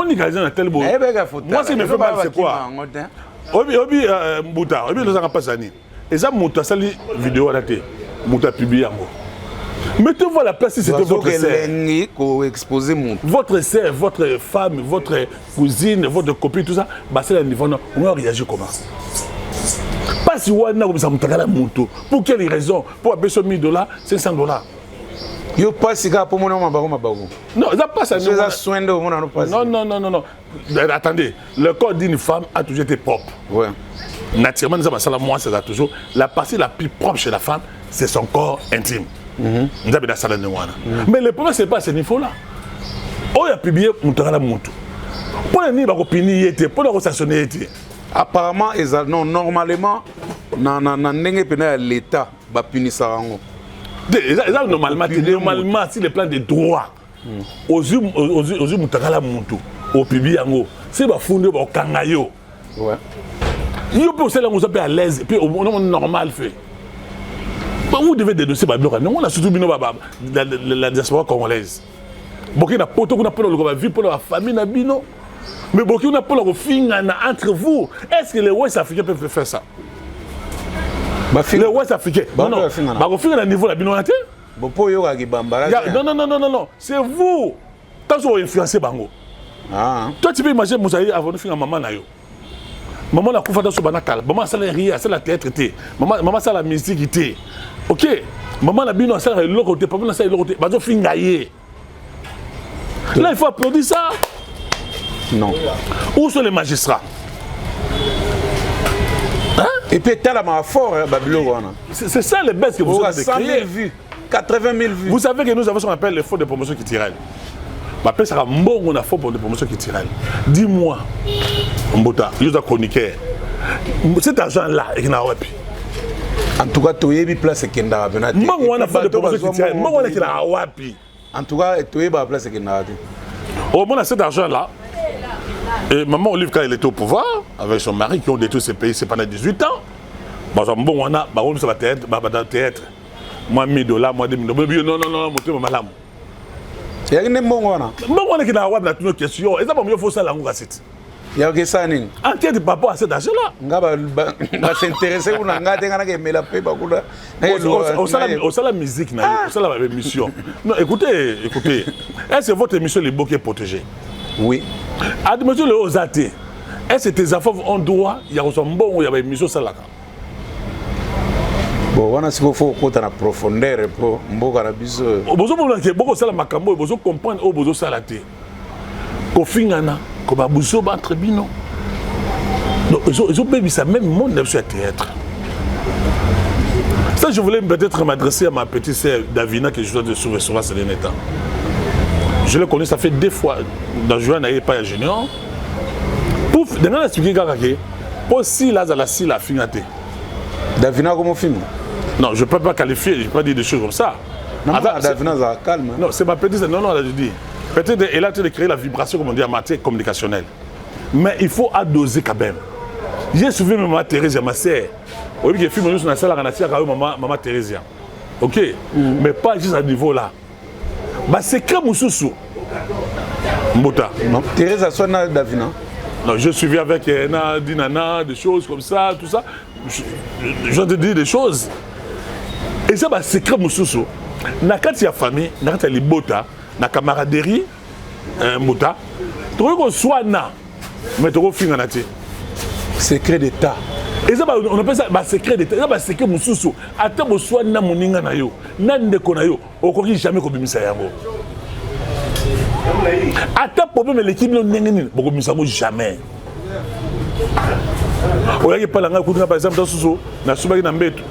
ce qui me fait mal, c'est quoi? Obi Mbouta, Obi nous a pas sani. Et ça, Mbouta, ça, les vidéos à la télé. Mbouta publie en gros. Mettez-vous à la place si c'était votre sœur. Votre sœur, votre femme, votre cousine, votre copine, tout ça, bah c'est le niveau, on va réagir comment? Pas si on a ça la moto. Pour quelle raison? Pour avoir besoin de $1000, $500. Yo pas si gars pour mon nom non, ça passe à nous. Non. Attendez, le corps d'une femme a toujours été propre. Ouais. Naturellement, moi, c'est toujours la partie la plus propre chez la femme, c'est son corps intime. Mais le problème, ce n'est pas à ce niveau-là. On a publié la moto. Pour les nids, pour les stationner. Apparemment, non, normalement, l'État va punir ça. Normalement, si les plans de droit, aux yeux la moto, au public, c'est va fonder au kangayo. Ouais. Il peut aussi être à l'aise, puis au normal fait. Vous devez dénoncer on a surtout la diaspora congolaise. Beaucoup na poto kuna polo la vie pour la famille na bino. Mais beaucoup na polo finga entre vous. Est-ce que les Ouest africains peuvent faire ça? Les Ouest africains. Non. Ba finga na niveau la bino na te? Non. C'est vous. Tant que vous influencez bango. Ah. Toi tu peux imaginer Moussaï avant de finir maman na yo. Maman a couvert sur banakal. Maman ça la rire, ça la théâtre té. Maman ça la musique té. Ok, maman a bien ça le côté, papa ça le côté. Bazo fingaye. Là il faut applaudir ça. Non. Où sont les magistrats? Hein? Et puis t'as la main fort Babylone. C'est ça les baisses que vous avez créées. 100 000 vues, 80 000 vues. Vous savez que nous avons ce qu'on appelle les fonds de promotion qui tirent. Ma paix sera bon, on a fond pour des promotions qui tirent. Dis-moi, Mbota, il y a chroniqueur. Cet argent-là, il y a un en tout cas, tu as une place qui est là. Moi, on a fait des promotions qui tirent. Moi, on a wapi. En tout cas, tu as une place qui est là. Au moins, cet argent-là, et maman Olive, quand elle était au pouvoir, avec son mari qui ont détruit ce pays, c'est pendant 18 ans. Bon, on a, ça va théâtre. Moi, 1000 $, moi, 2000 $. Non, mon madame. Il y a une bonne one. Bon, qui n'a pas de question. Et ça, il faut ça, la cassette. Il y a que ça, ning. Enquête par rapport à cet argent-là. On va s'intéresser pour la paix. Au la musique, au la émission. Non, écoutez. Est-ce que votre émission, les beaux qui est protégée? Oui. Monsieur le Ozate, est-ce que tes enfants ont droit? Il y a un bon ou il y a une émission salaka? Bon, on a ce qu'il faut pour la profondeur pour mboka na biso. Bozo beaucoup sala makambo, bozo comprendre au bozo salate. Ko fingana, ko ba buso ba trebino. Donc ils ont baby ça même monde sur théâtre. Ça je voulais peut-être m'adresser à ma petite sœur Davina que je dois de sauver sur ce état. Je l'ai connu ça fait 2 fois dans juin n'avait pas junior. Pouf, dans la expliquer que pour si là la si la finate. Davina comment film? Non, je ne peux pas qualifier, je ne peux pas dire des choses comme ça. Non, Davina, ça calme. Non, c'est ma petite, non, elle a dit. Peut-être qu'elle a été de créer la vibration, comme on dit, en matière communicationnelle. Mais il faut adoser quand même. J'ai suivi maman Thérèse, ma sœur. Oui, j'ai fait mon sur la salle à maman Thérèse. Ok, mais pas juste à ce niveau-là. Bah, c'est comme Moussoussou. Mbota. Non, Thérèse a son Davina. Non, je suivi avec Dinana, des choses comme ça, tout ça. Je te dis des choses. Et ça, c'est comme Moussoussou. Dans la famille, dans la libota, dans la camaraderie, Mouta, tu vois qu'on soit là, mais tu vois qu'on fait secret d'État. Et ça, on appelle ça secret d'État. Ça, c'est que Moussoussou, attends, on soit là, mon ninga na yo, nande konayo, on ne peut jamais comme ça. Attends, problème l'équipe, on ne peut jamais. Oya pas langa kudina par exemple dans Sousso na subaki na mbeto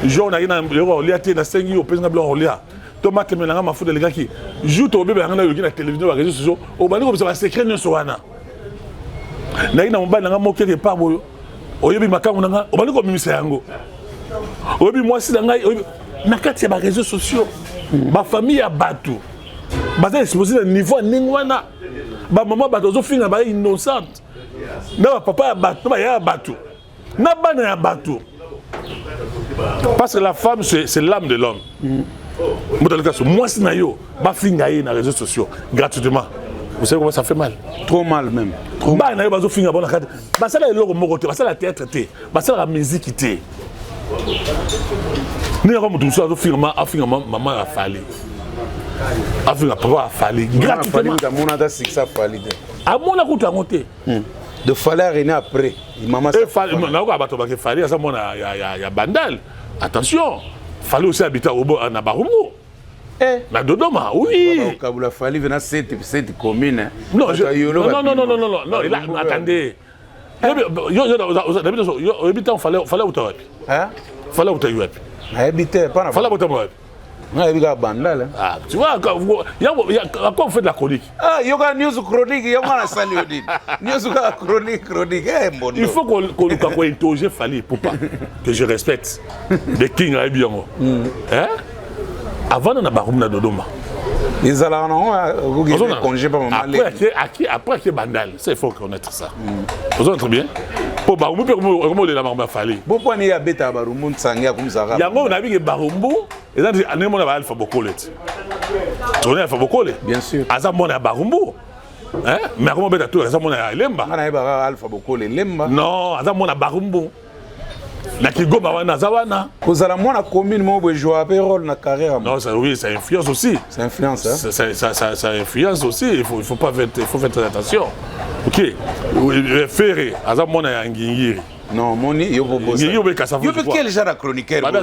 jo na ina lero olia te na sengi o pesa blanc olia tomate melanga mafuta les gars qui joue to bébé ngana yoki na télévision ba réseaux sociaux o bani ko ça secret ne soana na ina mbana nga moke ke pa boyo oyebi makangu nga o bani ko mimisa yango oyebi mwasi na ngai na kati ya ba réseaux sociaux ba famille ya batu baza exposé na niveau ningwana ba maman bato zo finga ba innocente. Non, papa a battu. Parce que la femme, c'est l'âme de l'homme. Moi, c'est naïo. Ba fingaye dans les réseaux sociaux gratuitement. Vous savez comment ça fait mal? Trop mal même. Trop mal. Ba naïo finga bon akade. Ba ça la loro moko te, ba ça la théâtre te, ba ça la musique te. Ni ko mutu so finga maman a fallu. Afinga papa a fallu gratuitement. Mon ada c'est ça fallu. A mon la kuta ngote. De fallait rien après. Maman fallait ça mon ya bandal. Attention, fallait aussi habiter au na Barumbu. Na Dodoma, oui. Kabula fallait venir cette commune. Non, non, attendez. Yo habitant fallait auto. Hein? Fallait auto. Habiter pas fallait auto. Ah, tu vois, quand on fait de la chronique. Ah, il y a une news chronique, il y a une salut. News chronique. Il faut qu'on interroge Fali pour pas que je respecte des kings à Ebiango. Hein? Avant, on a Baroum na Dodoma. Ils allaient congé par maman. Après, qui est bandal, ça il faut connaître ça. Vous entendez bien? Pour Baroum, comment il a marre Fali? Pourquoi il y a bêta Baroum Sangya comme ça? Il y a un ami qui est Baroum. Et là, on a Alpha Bokole. Tu connais Alpha Bokole? Bien sûr. Azam on a Barumbu. Hein? Mais comment bête à tout? Azam on a Lemba. On a Alpha Bokole Lemba. Non, Azam on a Barumbu. La Kigoba wana Zawana. Vous allez moi la commune moi je joue un rôle dans la carrière. Non, ça oui, ça influence aussi. Ça influence hein. Ça influence aussi. Il faut pas faire, très attention. OK. Ferré, Azam on a Ngingiri. Non, moni, yo bobo. Yo be kasafu. Yo be quel genre de chroniqueur? Non,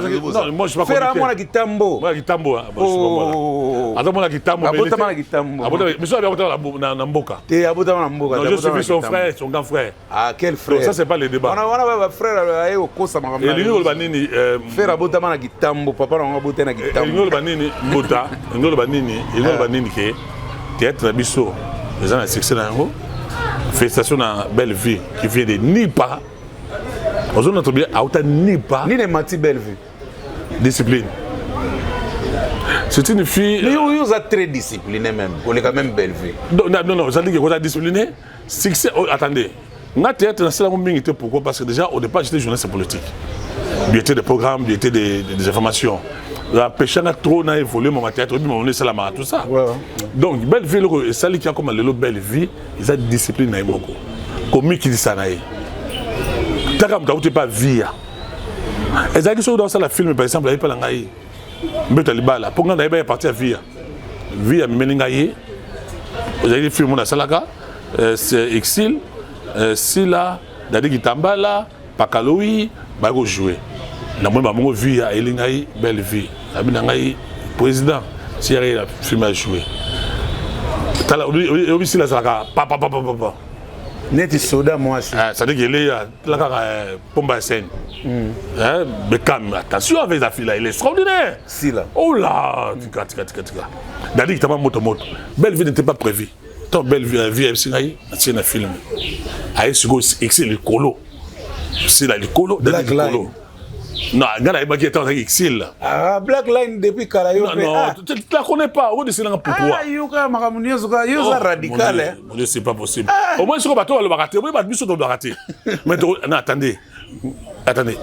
moi je suis pas chroniqueur. Faire moi la Gitambo. Moi Gitambo. Attends moi la Gitambo. Abota moi la Gitambo. Abota, mais ça abota na Mboka. T'es abota na Mboka. Non, je suis son frère, son grand frère. Ah, quel frère? Ça c'est pas le débat. On a frère aye okosa makamba. Et lui banini faire abota moi la Gitambo, papa na abota na Gitambo. Lui banini Mbota, lui banini ke théâtre na biso. Les gens à succès na ngo. Félicitations na belle vie qui vient de Nipa. On a bien, Nipa. Ni les Mati Bellevue. Discipline. C'est une fille. Mais vous êtes très discipliné même. On est quand même belle vie. Non, ça dit que vous êtes discipliné. Attendez. Dans théâtre, c'est la même pourquoi? Parce que déjà, au départ, j'étais journaliste politique. J'étais des programmes, j'étais des informations. La pêche a trop évolué, mon théâtre, on est là, tout ça. Donc, belle vie, ça qui a comme le belle vie, ils ont discipline. Comme qui dit ça, tu n'as pas vie. Et ça qui sont dans la film, par exemple, il n'y a pas de mais tu as là. Pour que tu parti à vie. Vie à Meningaye. Vous avez des films dans Salaka. C'est Exil. Sila. Dadi Gitambala. Pakaloui. Bago jouer. Na moi maman vie à Elingaye. Belle vie. Abinangaye. Président. Si il y a un film à jouer. Tu as aussi la Salaka. Papa. Net soda moi. Ça veut dire qu'il est là Pomba Sen. Beckham, attention avec la fille, il est extraordinaire. Si là. Oh là, tika. Dadi qui t'a pas moto. Belle vie n'était pas prévue. Tant belle vie, c'est un film. Aïe, c'est le colo. C'est là le colo. Black Line. Non, il y a un exil. Ah, Black Line depuis Karayo. Non, tu ne la connais pas. On est pourquoi? Ah, Yuka, Maramouni, Yuka radical. C'est pas possible. Au moins, c'est qu'on va rater. Au moins, il va rater. Mais non, attendez.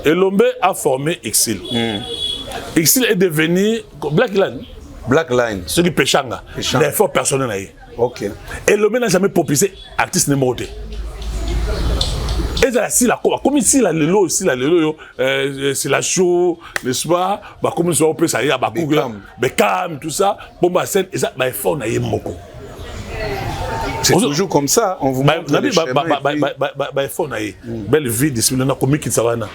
Elombe a formé Exil. Exil est devenu Black Line. Ce qui péchanga. L'effort personnel. Ok. Elombe n'a jamais proposé artiste numéro 2. Et c'est la comme ici la lelo c'est la show n'est-ce pas bah comme ça on peut ça y a Beckham tout ça bon bah c'est ça bah effort na yemoko. C'est toujours comme ça, on vous montre le chemin. Effort na belle vie discipline na comme qui ça va na.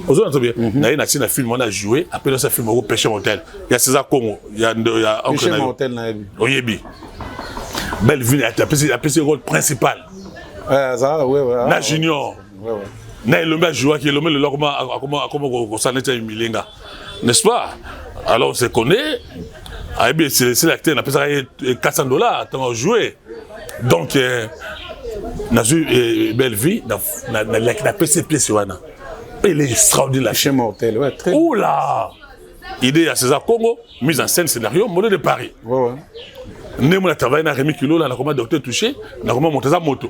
Vous entendez bien? Na y a film on a joué après dans ce film au Pêche Motel. Il y a César Congo, il y a Pêche Motel na yebi. Oyebi. Belle vie a appelé rôle principal. Ouais. Na Junior. Na Elombe joué qui Elombe le comment ça n'était Milenga. N'est-ce pas? Alors on se connaît. Ah bien c'est l'acteur on appelle ça $400 tant jouer. Donc na eu belle vie na PCP Siwana. Il est extraordinaire. Chez Mortel, ouais, très. Oh là. Idée à César Congo, mise en scène scénario, modèle de Paris. Ouais. Né mon travail na Rémi Kilo là na comment docteur touché, na comment monter sa moto.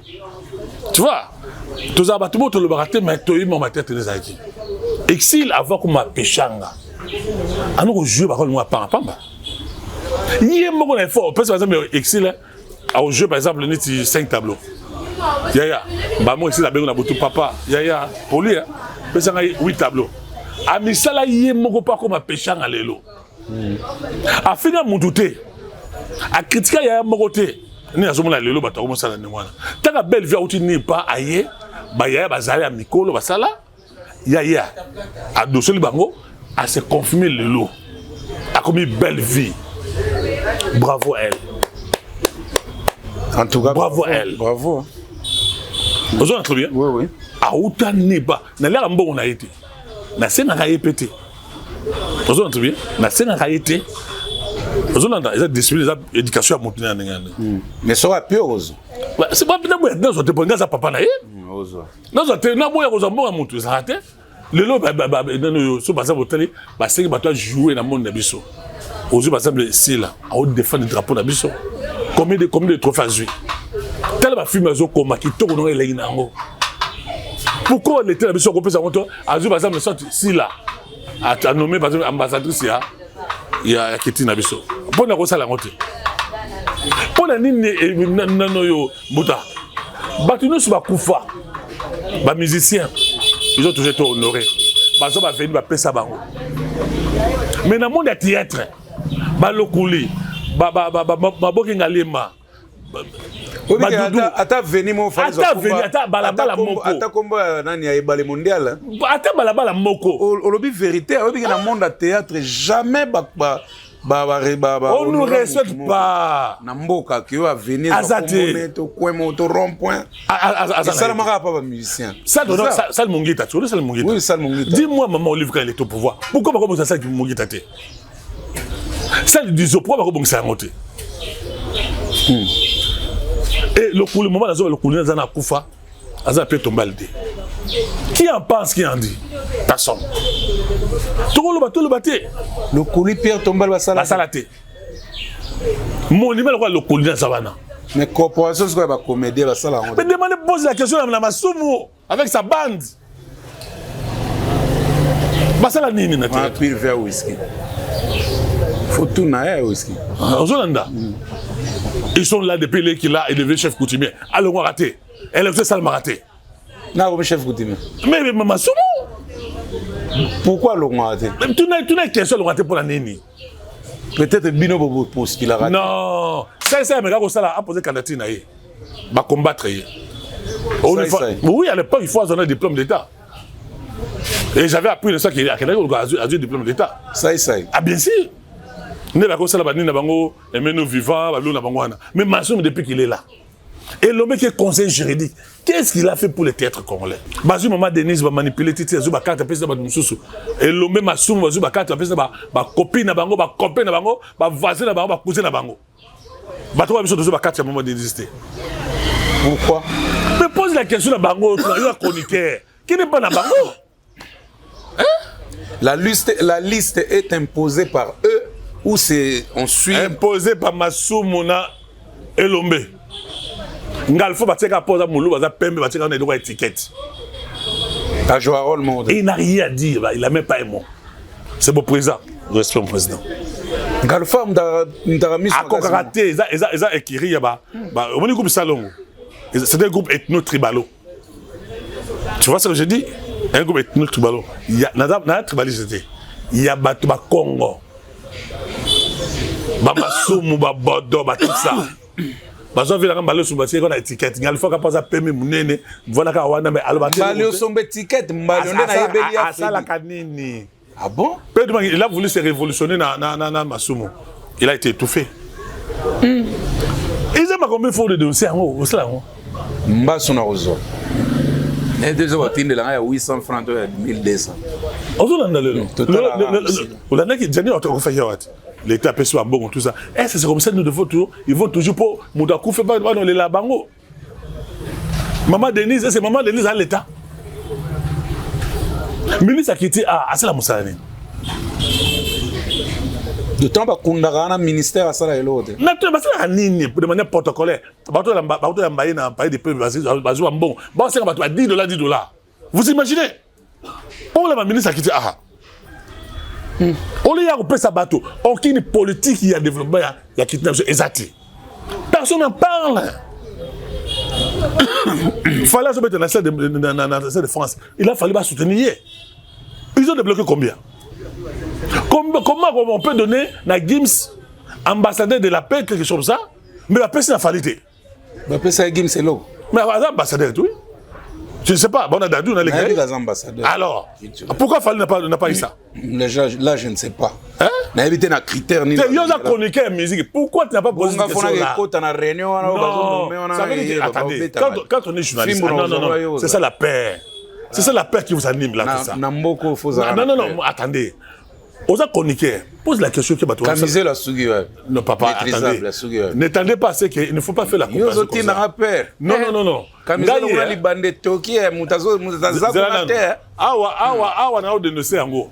Tu vois? Tous à battu moto le baraté mais toi mon matin tenez aquí. Exil avant comme pechanga. Anu jouer par moi pamba. Yé mo ko effort, par exemple Exil a joué par exemple ni 5 tableaux. Yaya, bah moi ici la bengo na botu papa. Yaya, pour lui ça 8 tableaux. A misala yé mo ko pas comme pechanga lelo. A fina mundouté. A critiquer Yaya Mogoté. Ni azomona lelo bato commencer na ngwana. Taka belle vie outi ni pas aye, ba Yaya bazali a mikolo basala. Yaya a dossé bango a se confirmer lelo. A commis belle vie. Bravo à elle. En tout cas, bravo à elle. Bravo. Vous entendez bien? Oui. A outa neba. Na l'air mbongo na été. Na senga ka yepete. Vous entendez bien? Na senga ka yete. Vous entendez? Ils ont discipliné l'éducation à monter dans les. Mais ça va plus rose. C'est pas bien moi dans te bonga ça papa na ye. Non ça te na boya ko mbongo monter ça raté. Le lo non so basa botali ba sengi bato jouer na monde na biso. Aujourd'hui par exemple c'est là à défendre le drapeau na biso. Combien de trophées à jouer? Tel ma film azo koma ki to ko ngai nango. Pourquoi on était na biso ko pesa monto à jouer par exemple sorte si là a nommé par exemple ambassadrice il y a Ketina biso. Pour na ko sala ngote. Pour na nini nano yo buta. Batunu su ba kufa. Ba musiciens ils ont toujours été honorés. Ba zo ba venu ba pesa bango. Mais dans le monde du théâtre, Balokuli, Baboki Ngalema, Ata veni mo fali ata balabala moko. Ata komba nani ya bale mondial. Ata balabala moko. Olobi vérité, olobi que dans le monde du théâtre jamais on ne respecte pas. Namboka qui va venir au coin moto rond-point. Ça ne marche pas musicien. Ça le mongita, tu vois ça le mongita. Oui, ça le mongita. Dis-moi maman Olive quand il est au pouvoir. Pourquoi pas comme ça qui mongita té? Ça le dit pourquoi pas comme ça monter. Et le moment là le couler dans na kufa, aza peut tomber. Qui en pense, qui en dit? Personne. Tout le bâté. Le colis Pierre Tombal va salaté. Mon numéro le colis dans Savana. Mais corporation, c'est quoi la comédie va ça là? Mais demandez poser la question à la Masumu avec sa bande. Basala nini na tête. Puis vers whisky. Faut tout naer whisky. En Zolanda. Ils sont là depuis qu'il a élevé chef coutumier. Alors on a raté. Elle a ça m'a raté. Non, comme chef coutumier. Mais Masumu. Pourquoi l'on a raté? Tu n'as qu'un seul raté pour la nini. Peut-être Bino pour ce qu'il a raté. Non, ça, mais là, ça a posé candidature, il va combattre. Oui, à l'époque, il faut avoir un diplôme d'État. Et j'avais appris de ça qu'il y a un diplôme d'État. Ça. Ah, bien sûr. Nous avons ça, nous vivants, mais Massoum, depuis qu'il est là. Et l'homme qui est conseiller juridique, qu'est-ce qu'il a fait pour le théâtre congolais? Bazu Maman Denise va manipuler Titi Azuba carte après ça va mususu. Et l'homme Massoum va Azuba carte après ça va copine na bango, va copain na bango, va voisin na bango, va cousin na bango. Ba toi biso Azuba carte à moment d'exister. Pourquoi? Mais pose la question à bango, tu as chroniqueur. Qui n'est pas na bango? Hein? La liste est imposée par eux ou c'est on suit imposée par Massoum et l'homme. Ngalfo bateka posa moulou baza pembe bateka na droit étiquette. A joué un rôle monde. Il n'a rien à dire, il a même pas un mot. C'est mon président, respect mon président. Ngalfo m'daramis a kokaraté, ça écrit là-bas. On est groupe Salongo. C'est un groupe ethno-tribalo. Tu vois ce que je dis? Un groupe ethno-tribalo. Il y a na tribalisité. Il y a Batuba Congo. Bamasumu Babodo, tout ça. Parce que quand on sur on a étiquette, il faut qu'on permis munene voilà ka wana mais albaté. Balio son étiquette, balio na yebeli a ça la kanini. Ah bon? Pedro il a voulu se révolutionner na Masumu. Il a été étouffé. Ils aiment combien faut de dénoncer en cela. Mbasso na ozo. Et deux autres tinde là 800 francs de 1200. Ozo na le. On a qui Jenny auto fait yawat. L'État peut soit bon tout ça. Est-ce que c'est comme ça nous devons toujours ils vont toujours pour Moudakou fait pas dans les labango. Maman Denise, c'est maman Denise à l'État. Ministre a quitté c'est la Moussani. De temps ba kundagana ministère à ça et l'autre. Naturellement c'est la nini pour demander protocolaire. Bato la mbaye na pays de peuple bazo bon. Bon c'est bato $10. Vous imaginez? Pour la ministre a quitté on lui a coupé sa bateau. Aucune politique qui a développé, il y a kidnappé exact. Personne n'en parle. Il fallait se mettre dans la salle de France. Il a fallu soutenir. Ils ont débloqué combien? Comment on peut donner à Gims, ambassadeur de la paix, quelque chose comme ça? Mais la paix, c'est la falité. La paix, c'est Gims, c'est l'eau. Mais ambassadeur, oui. Je ne sais pas, on a Dadou, on a les ambassadeurs. Alors, pourquoi Fali n'a pas eu ça? Là, je ne sais pas. Hein? On a évité un critère. Tu as chroniqué la musique. Pourquoi tu n'as pas posé cette question-là? Non, ça veut dire, attendez, quand on est journaliste, non, c'est ça la paix. C'est ça la paix qui vous anime là, tout ça. Non, attendez. Aux chroniqueurs, pose la question qui va trouver. Camiser la sougue. Non, papa, attendez. N'attendez pas, c'est qu'il ne faut pas faire la comparaison. Non. Camiser la bande Toki, Moutazo, Awa na dénoncer ango.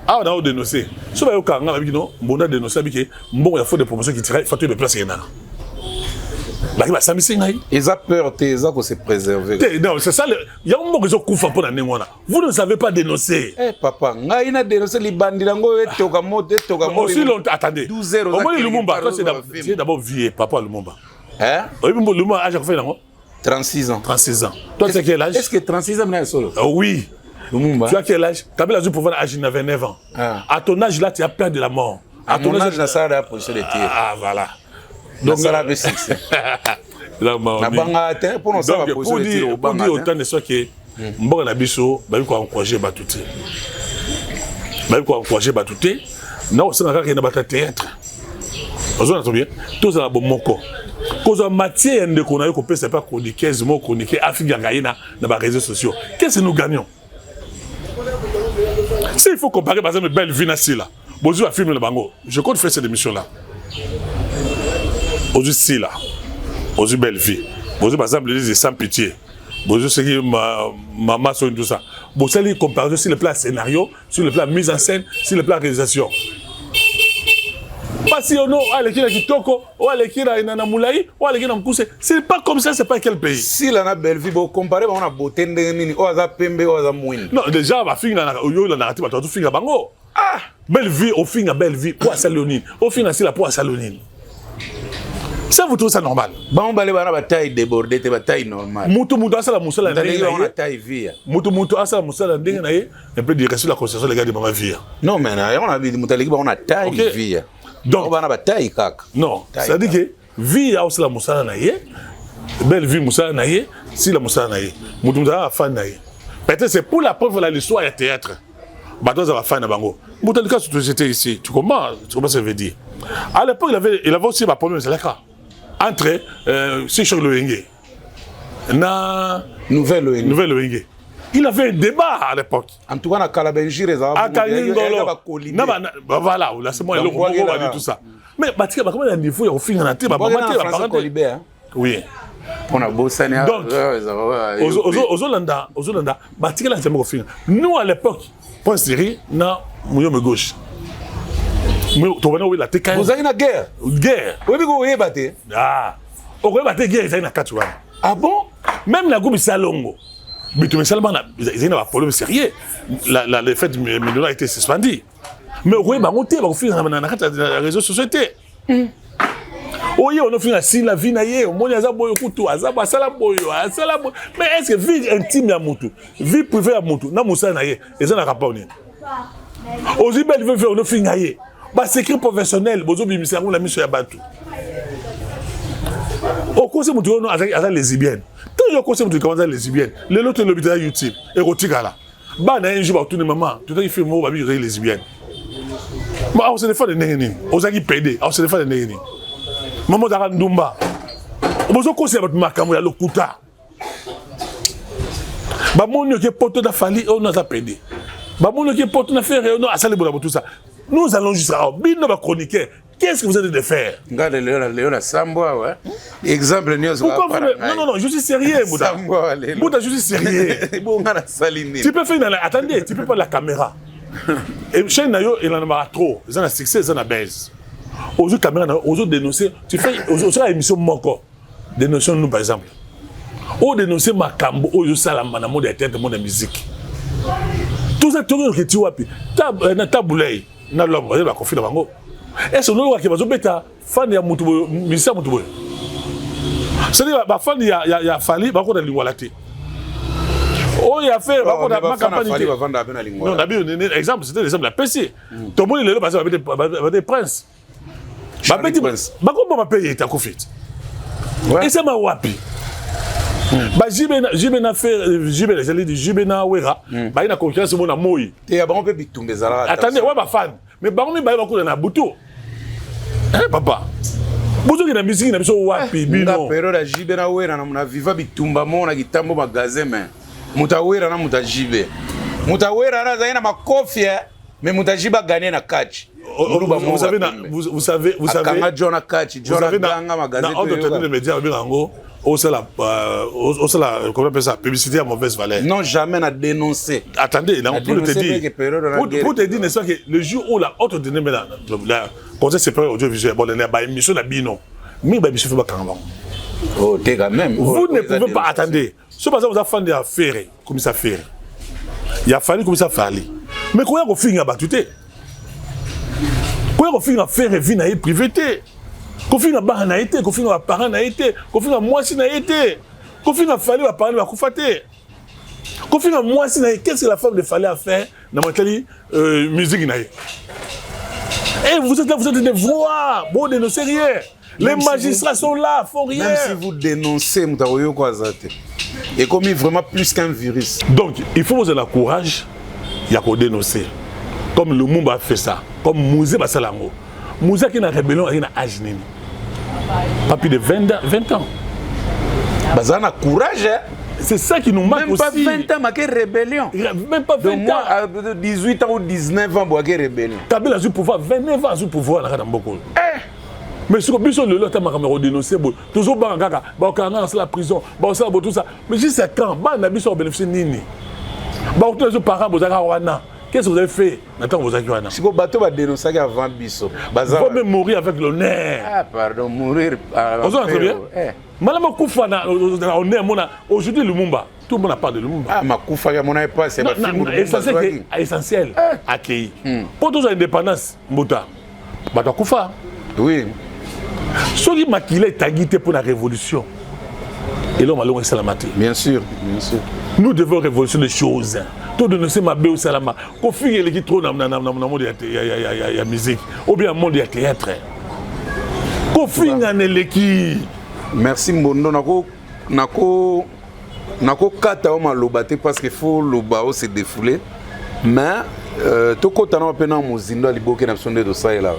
Awa na dénoncer. So ba yoka ngala bikino, mbona dénoncer biki, mbongo ya faut de promotion qui tire, faut de place yana. Là il va s'amuser ngai. Ils ont peur ils ont se préserver. Non, c'est ça il y a un moment qu'ils ont kufa pour na nengona. Vous ne savez pas dénoncer. Eh papa, ngai na dénoncer li bandi lango etoka moto. Aussi longtemps attendez. 12h au moins Lumumba, c'est d'abord vieux papa Lumumba. Hein? Oui, Lumumba a fait là. 36 ans. 36 ans. Toi, tu as quel âge? Est-ce que 36 ans, c'est solo? Oui. Lumumba. Tu as quel âge? Kabila a pouvoir âge, il avait 9 ans. À ton âge, là, tu as peur de la mort. À ton âge, là, ça a la position de tir. Ah, voilà. Donc, ça a la V6. Pour dire autant de choses que Mbongo na biso, ba ko encourager Batouté. Ba ko encourager Batouté. Non, c'est un na bata théâtre. Vous entendez bien? Tous à bon moko. Cause en matière de qu'on a eu coupé c'est pas chroniquer, mots chroniquer Afrique gaïna dans les réseaux sociaux. Qu'est-ce que nous gagnons? S'il faut comparer par exemple belle vie nasi là. Bonjour à film le bango. Je compte faire cette émission là. Aujourd'hui si là. Bonjour belle vie. Bonjour par exemple les sans pitié. Bon, je sais que ma masse tout ça. Bon, ça les comparaison sur le plan scénario, sur le plan mise en scène, sur le plan réalisation. Pas si on a les qui toko, ou les qui na moulaï, ou les qui na mkousse. C'est pas comme ça, c'est pas quel pays. Si la na belle vie, bon comparé on a beauté ndeni, o za pembe, o za mouine. Non, déjà va finir la narrative, tu finir bango. Ah, belle vie, au fin belle vie pour Salonine. Au fin c'est la pour Salonine. Ça vous trouvez ça normal? Bah on balé ba taille débordée, te ba taille normale. Mutu asa la musala ndenge on a taille vie. Mutu asa la musala ndenge na ye, un peu de sur la concession les gars de ma vie. Non mais on a vu mutaliki ba on a taille vie. Donc on a ba taille kaka. Non, ça dit que vie a aussi la musala na ye. Belle vie musala na ye, si la musala na ye. Mutu musala fan na ye. Peut-être c'est pour la preuve de l'histoire et théâtre. Bateau ça va faire na bango. Mutalika j'étais ici. Tu comprends ce que ça veut dire? À l'époque il avait aussi ma problème c'est là entre Sechok Loenge na Nouvelle Loenge. Il avait un débat à l'époque. En tout cas, na Kalabenji Reza. À Kalingolo. Voilà, là c'est moi le gros va tout ça. Mais Batika comment il niveau il finir na tête oui. On a bossé donc aux Hollanda, Batika là jamais finir. Nous à l'époque, point série na Mouyome gauche. Mais tu vois où la tête vous avez une guerre. Oui, mais vous avez battu. Ah. Vous avez battu guerre, ils ont une carte. Ah bon? Même la groupe Salongo. Mais tu me sais ils ont un problème sérieux. Le fait de Médona a été suspendu. Mais vous avez monté, vous avez fait la réseau société. Oui, on a fait la vie naïe, on a fait boyo kutu, azaba sala boyo. Mais est-ce que vie intime ya mutu, vie privée ya mutu, na musa naïe, ils ont un rapport ni. Aussi belle veut faire on a fait naïe. Bah secret professionnel, bozo bimisarou la mission ya batu. Au conseil mutu on a lesbienne. Tant yo conseil mutu comment lesbienne, le l'autre le bid'a YouTube, érotique là. Bah na un jour ba tourner maman, tout à fait mo ba bi lesbienne. Mais on se défend de nengeni, on a qui pédé, on se défend de nengeni. Maman dara ndumba. Bozo conseil ba makambo ya lokuta. Ba monyo ke poto da fali on a pédé. Ba monyo ke poto na faire on a salé bola tout ça. Nous allons jusqu'à Bino va chroniquer. Qu'est-ce que vous êtes de faire? Regarde Léon Samboa, ouais. Exemple, non, je suis sérieux, Bouddha. Bouddha, je suis sérieux. Tu peux faire une... Attendez, tu peux pas la caméra. Et chez Nayo, il en a trop. Ils ont un succès, ils ont un baisse. Aux autres caméras, aux autres dénoncer. Tu fais aux autres émissions Moko. Dénoncer nous, par exemple. Ou dénoncer Makambo, ou je sais la mode de tête, mode de musique. Tout ça, tout le monde que tu vois, taboulay. Na l'homme, il va confier dans bango. Est-ce que nous qui va bêta fan ya mutu misa mutu boy. C'est-à-dire ba fan ya fali ba ko da lingwalate. Oh il a fait ba ko da ma campagne va vendre avec la lingwala. Non, d'abord exemple c'était l'exemple de la PC. Tout le monde il est passé avec des princes. Ba petit prince. Ba ko ba payer ta confit. Et ça m'a wapi. Bah jibe na faire jibe j'allais dire jibe na wera bah ina concurrence mon na moi et ya bon peut bitumbe zala attendez ouais ba fan mais ba on ba ko na butu hein papa butu ki na musique na biso wapi bino période ya jibe na wera na viva bitumba mona kitambo magasin mais mutawera na mutajibe mutawera na zaina makofi mais mutajiba gagner na catch. Vous savez Kanga John Akachi John Ganga magasin on doit tenir les médias bilango. Comment on appelle ça? Publicité à mauvaise valeur. Non, jamais n'a dénoncé. Attendez, là, on peut te dire. Pour te dire, n'est-ce pas, que le jour où la haute donnée, la conseil supérieur audiovisuel, bon, il y a une émission de Bino. Mais il y a une émission de Bino. Oh, t'es quand même. Vous ne pouvez pas attendre. Ce que vous avez fait, il y a fait, comme ça fait. Il y a fallu comme ça fallu. Mais quand on finit à battre, quand on finit à faire vie na privée. Kofi na ba na été, kofi na parent na été, kofi na moisi na été, kofi na fallait va parler va kufate. Kofi na moisi na qu'est-ce que la femme de fallait à faire dans matali musique na. Et vous êtes là, vous êtes des voix, bon dénoncer rien. Les magistrats sont là, font rien. Même si vous dénoncez mutaoyo kwa zate. Et comme vraiment plus qu'un virus. Donc, il faut vous avoir le courage il y a qu'on dénoncer. Comme le monde a fait ça, comme Mouzé Basalango. Mouzé qui est en rébellion, il a un âge. Pas plus de 20 ans. Bazana courage. C'est ça qui nous manque aussi. Même pas 20 ans, mais quelle rébellion. Même pas 20 ans. Moi, 18 ans ou 19 ans, quelle rébellion. Kabila a eu pouvoir, 29 ans a eu pouvoir dans beaucoup. Mais ce que biso le lot a dénoncé, toujours bangaka, bakanga dans la prison, ça tout ça. Mais si c'est quand, ba na biso bénéficier nini. Ba tous les parents bozaka wana. Qu'est-ce que vous avez fait? Attends, vous avez wana. Si le bateau va dénoncer avant biso. Il faut même mourir avec l'honneur. Ah pardon, mourir. Vous entendez bien? Malama Koufa na honneur mona aujourd'hui Lumumba. Tout le monde a parlé de Lumumba. Ah ma Koufa ya mona pas c'est essentiel accueilli. Pour toute indépendance Mbuta. Ba Koufa. Oui. Ce qui m'a qu'il est taguité pour la révolution. Et l'homme a l'homme salamati. Bien sûr, bien sûr. Nous devons révolutionner les choses. Tout de nous c'est ma béo salama. Qu'on figue les qui trop dans monde de la musique. Ou bien monde de théâtre. Qu'on figue dans les qui. Merci Mbondo nako kata oma lobate parce que faut lobao se défouler. Mais to kota na pena mozindo aliboke na sonde de ça et là.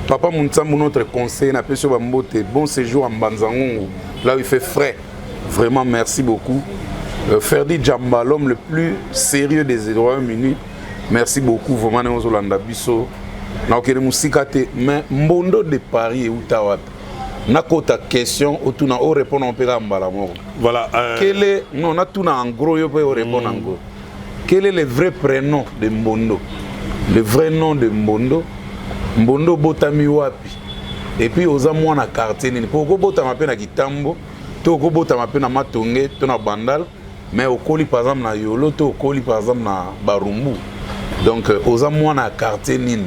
Papa Mounsamou, notre conseil, n'a pas sur Bambote. Bon séjour en Banzangon, là où il fait frais. Vraiment, merci beaucoup. Ferdi Djamba, l'homme le plus sérieux des Royaumes-Unis. Merci beaucoup. Vraiment, nous sommes en Bisso. Nous avons des mais Mbondo de Paris et Outawa. N'a ta question, autour na répondre en pera mbalamoro. Voilà. Quel est non, on a tout en gros, yo peut répondre en gros. Quel est le vrai prénom de Mbondo? Le vrai nom de Mbondo? Mbondo botami wapi et puis oza mwana quartier nini poko botama pe na Kitambo to ko botama pe na Matonge to na Bandal mais okoli par exemple na Yolo to okoli par exemple na Barumbu donc oza mwana quartier nini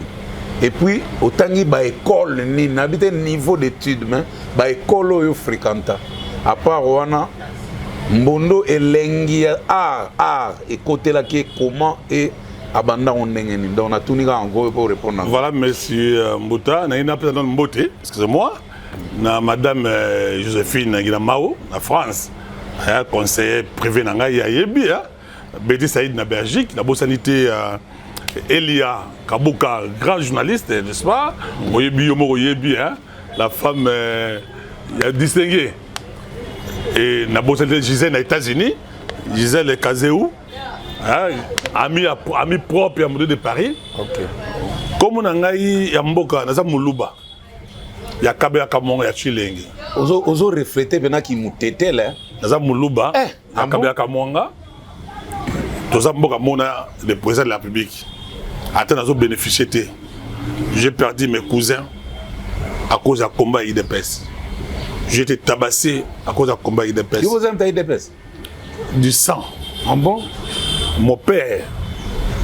et puis otangi ba école nini n'habite niveau d'études mais ba école oyo fréquenta à part wana Mbondo elengi art et côté là qui comment et abanda on ndengeni donc na tunika encore pour répondre. Voilà monsieur Mbuta, na ina peut-être Mbote, excusez-moi, na madame Joséphine Guinamao na France. Un conseiller privé na ngai ya yebi hein. Bédi Saïd na Belgique, la sanité Elia Kabuka, grand journaliste, n'est-ce pas? Oyebi yomo yebi hein. La femme distinguée. Et na sanité Gisèle aux États-Unis, Gisèle Kazéou. Ami propre à de Paris. Okay. Comme on a eu Mboka, naza Muluba. Ya Kabea Kamonga ya Chilengi. Ozo refléter bena ki mutete là. Naza Muluba. Ya Kabea Kamonga. Toza Mboka mona le président de la République. Attends nazo bénéficier. J'ai perdu mes cousins à cause du combat IDPS. J'ai été tabassé à cause du combat IDPS. Qui vous aime ta IDPS? Du sang. Ah bon? Mon père,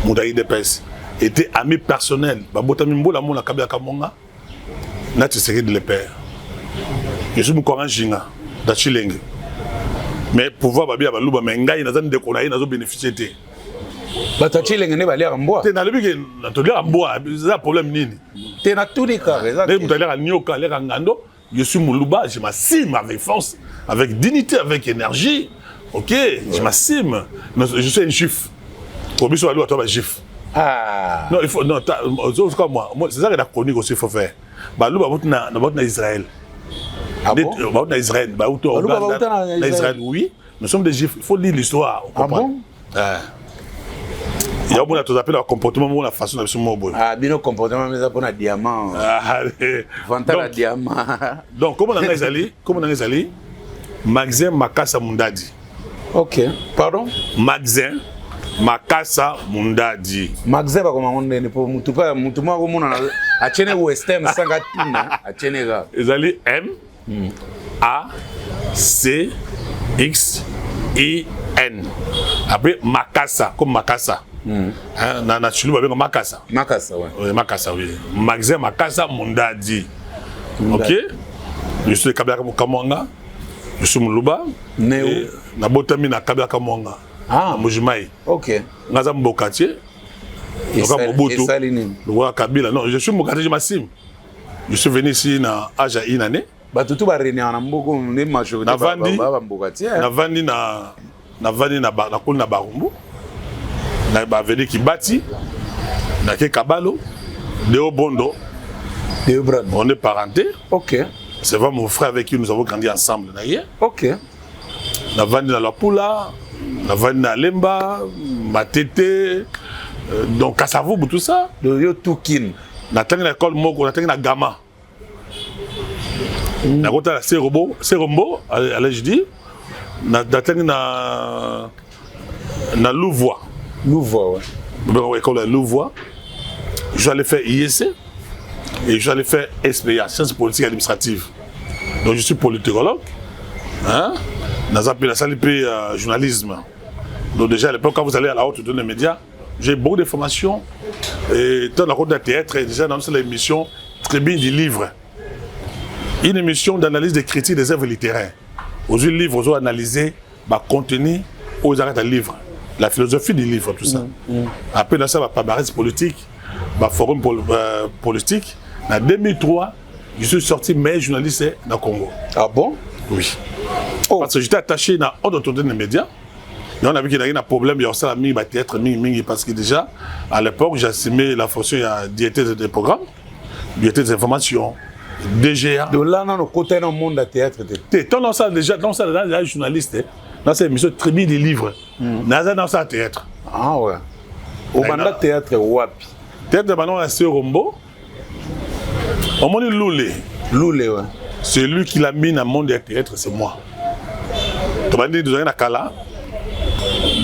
mon IDPS, était ami personnel. Babotami Mbola Mona Kabea Kamonga, Nati Seri de le père. Je suis mon courant Jinga, d'Achilengue. Mais pour voir Babia Balouba Menga, il n'a pas de déconnaï, il n'a pas bénéficié. Batachilengue n'est pas l'air en bois. Tu n'as pas en bois, c'est un problème nini. Tu n'as tout des cas. Tu as Nyoka, l'air en Gando, je suis Moulouba, je m'assime avec force, avec dignité, avec énergie. Ok, je m'assume. Je suis un juif. Pour lui, je suis un juif. Ah. Non, il faut. Non, comme moi. C'est ça que la chronique aussi, il faut faire. Bah, nous, on est Israël. Ah bon? On est Israël. Israël, oui. Nous sommes des juifs. Il faut lire l'histoire. Ah bon? Il y a un peu de comportement, la façon de se mouvoir. Ah, bien, le comportement, mais ça pour un diamant. Vanta la diamant. Donc, comment on est allé? Maxime Makassa Mundadi. Ok. Pardon? Maxin Makassa Mundadi. Maxin va comme on est pour mutupa mutuma comme on a tenu Western sangatina a tenu là. Ezali M A C X I N. Après Makassa comme Makassa. Na chulu avec Makassa. Makassa ouais. Oui, Makassa oui. Maxin Makassa Mundadi. OK? Je suis Kabea Kamonga. Je suis Muluba. Na botami na Kabea Kamonga. Ah. Mujimai. Ok. Naza Mbokatier. Et Saline. Kabila. Non, je suis Mbokatier, je m'assume. Je suis venu ici na âge à une année. Bah tout va réunir en Mboko, ne majorité. Navandi na Barumbu. Na Baveli Kibati. Na Kabalo. Deo Bondo. Deo Brad. On est parentés. Ok. C'est vraiment mon frère avec qui nous avons grandi ensemble. Ok. Navandi na Lapula. Navandi na Lemba. Matete. Donc Kassavou, tout ça. Yo Toukin. Natangi na école Moko, natangi na Gama. Na kota Serombo, allais-je dire, na Louvois. Louvois, ouais. École Louvois. J'allais faire IEC et j'allais faire SPA, sciences politiques et administratives. Donc je suis politologue. Hein? Dans le journalisme. Donc déjà à l'époque, quand vous allez à la haute de les médias, j'ai beaucoup de formations. Et dans la route de théâtre, et déjà dans l'émission Tribune du livre. Une émission d'analyse des critiques des œuvres littéraires. Aujourd'hui, les livres, ils ont analysé le contenu aux arrêts de livres, la philosophie du livre, tout ça. Après, dans ça, le palmarès politique, le forum politique. En 2003, je suis sorti meilleur journaliste dans le Congo. Ah bon? Oui. Oh. Parce que j'étais attaché à haute autorité des médias. Et on a vu qu'il y a un problème, il y a aussi un théâtre, parce que déjà, à l'époque, j'assumais la fonction de directeur des programmes, directeur des informations, DGA. De là, on a côté dans le monde de théâtre. Dans ça, déjà, dans les journalistes, dans cette émission, Tribune des livres, dans ça, théâtre. Ah ouais. Au mandat théâtre, wapi. Théâtre, maintenant, à Serombo, on m'a dit Loulé. Loulé, ouais. C'est lui qui l'a mis dans le monde du théâtre, c'est moi. Tu m'as dit, nous avons un Kala,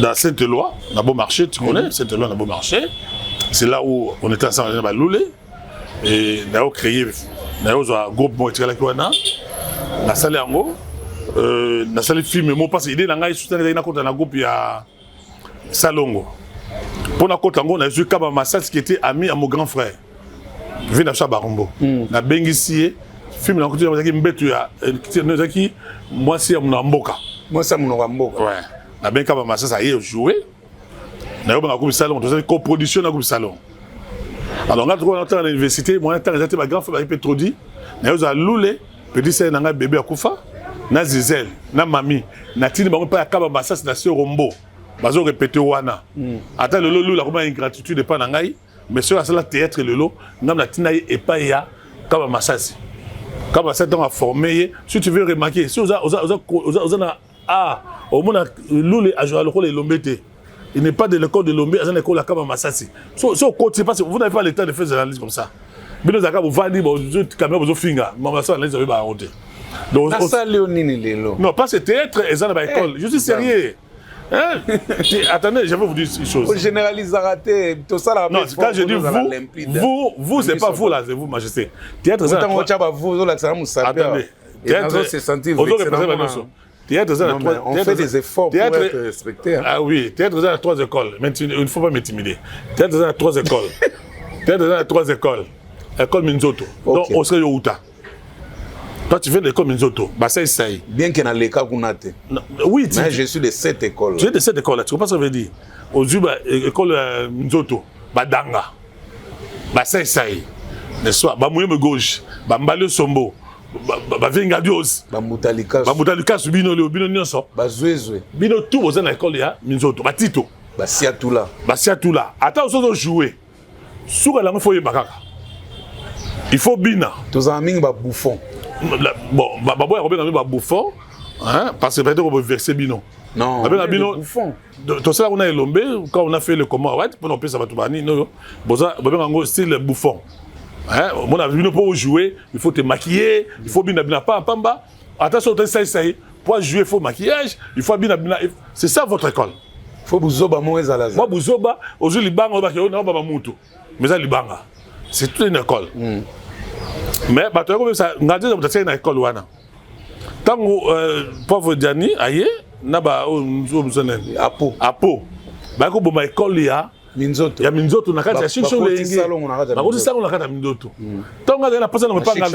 dans Saint-Éloi, dans Beau Marché, tu connais, Saint-Éloi, dans Beau Marché. C'est là où on était ensemble avec Loulé. Et nous avons créé un groupe qui est dans la salle Ango. Dans la salle film, parce que l'idée est un groupe qui est Salongo. Pour la côte Ango, on a eu Kaba Massas qui était ami à mon grand frère. Vina Chabarombo. Na Bengissi, film dans côté qui mbetu ya qui moi c'est mon mboka. Moi c'est mon mboka. Ouais. Na ben Kaba Massas a joué. Na yo ba groupe salon, c'est coproduction na groupe salon. Alors on a trouvé à l'université, moi j'étais ma grand frère Petrodi. Na yo za Loulé, petit c'est na bébé akufa, na Zizel, na mami, na tini ba pas Kaba Massas na Serombo. Bazo répéter wana. Attends le lolo la comment ingratitude pas na ngai. Mais sur la théâtre le lot, nous avons tinaï et pas ya Kaba Massasi. Kaba Massasi a formé. Si tu veux remarquer, si vous avez au monde Loulé a joué le rôle de Lombete. Il n'est pas de l'école de Lombé, il est l'école de Kaba Massasi. Si on continue, parce que vous n'avez pas le temps de faire des analyses comme ça. Mais nous avons vendu, vous avez caméra, vous avez finger. Maman, ça, vous avez arrêté. Donc, ça, Léonine, Lélo. Non, pas ce théâtre, ils ont l'école. Je suis sérieux. Hein? Attendez, je vais vous dire une chose. Vous généralisez raté, tout ça là. Non, quand je dis vous, c'est pas vous là, c'est vous, majesté. Théâtre, c'est vous, attendez. Théâtre, c'est senti. On fait des efforts pour être respecté. Ah oui, théâtre, c'est à 3 écoles. Mais il ne faut pas m'intimider. Théâtre, c'est à 3 écoles. Théâtre, c'est à 3 écoles. École Minzoto. Donc, on serait au Outa. Toi, tu fais de l'école Minzoto. Bah, ça, ça y est. Bien qu'il y ait un école Kounate. Oui, mais je suis de cette école. Tu es de cette école-là. Tu comprends ce que ça veut dire? Aujourd'hui, l'école Minzoto. Bah, Danga. Bah, ça y est. N'est-ce pas? Bah, Mouyeme Gauche. Bah, Mbale Sombo. Bah, Vingadios. Bah, Moutalikas. Bah, Moutalikas, Bino Nyonso. Bah, Zouezoué. Bino tout, vous êtes dans l'école, Minzoto. Bah, Tito. Bah, Siatoula. Bah, Siatoula. Attends, vous allez jouer. Sur la langue, il faut y bakaka. Il faut Bina. Tous en ming, bah, bouffon. Bon, Baboy a repris un bouffon, parce que peut-être qu'on peut verser Bino. Non, bouffon. Tout ça, on a élombé, quand on a fait le comment, pour nous ça va tout bannir, non, bon, style bouffon. On a vu pour jouer, il faut te maquiller, il faut bien pas pamba. Attention, pour jouer, il faut maquillage, il faut bien. C'est ça votre école. Il faut bouzoba, moi, Zalaza. Moi, bouzoba, aujourd'hui, libanga, on a pas moutou. Mais ça, libanga. C'est toute une école. Mais ça, on a dit que c'est une école. Tant que pauvre Diani, aïe, naba Apo. Apo. Bah ko boma école ya Minzoto. Ya Minzoto na kati ya Chicho Lenge. Ba ko salon na kati ya Minzoto. Tant que na pasa na repanga.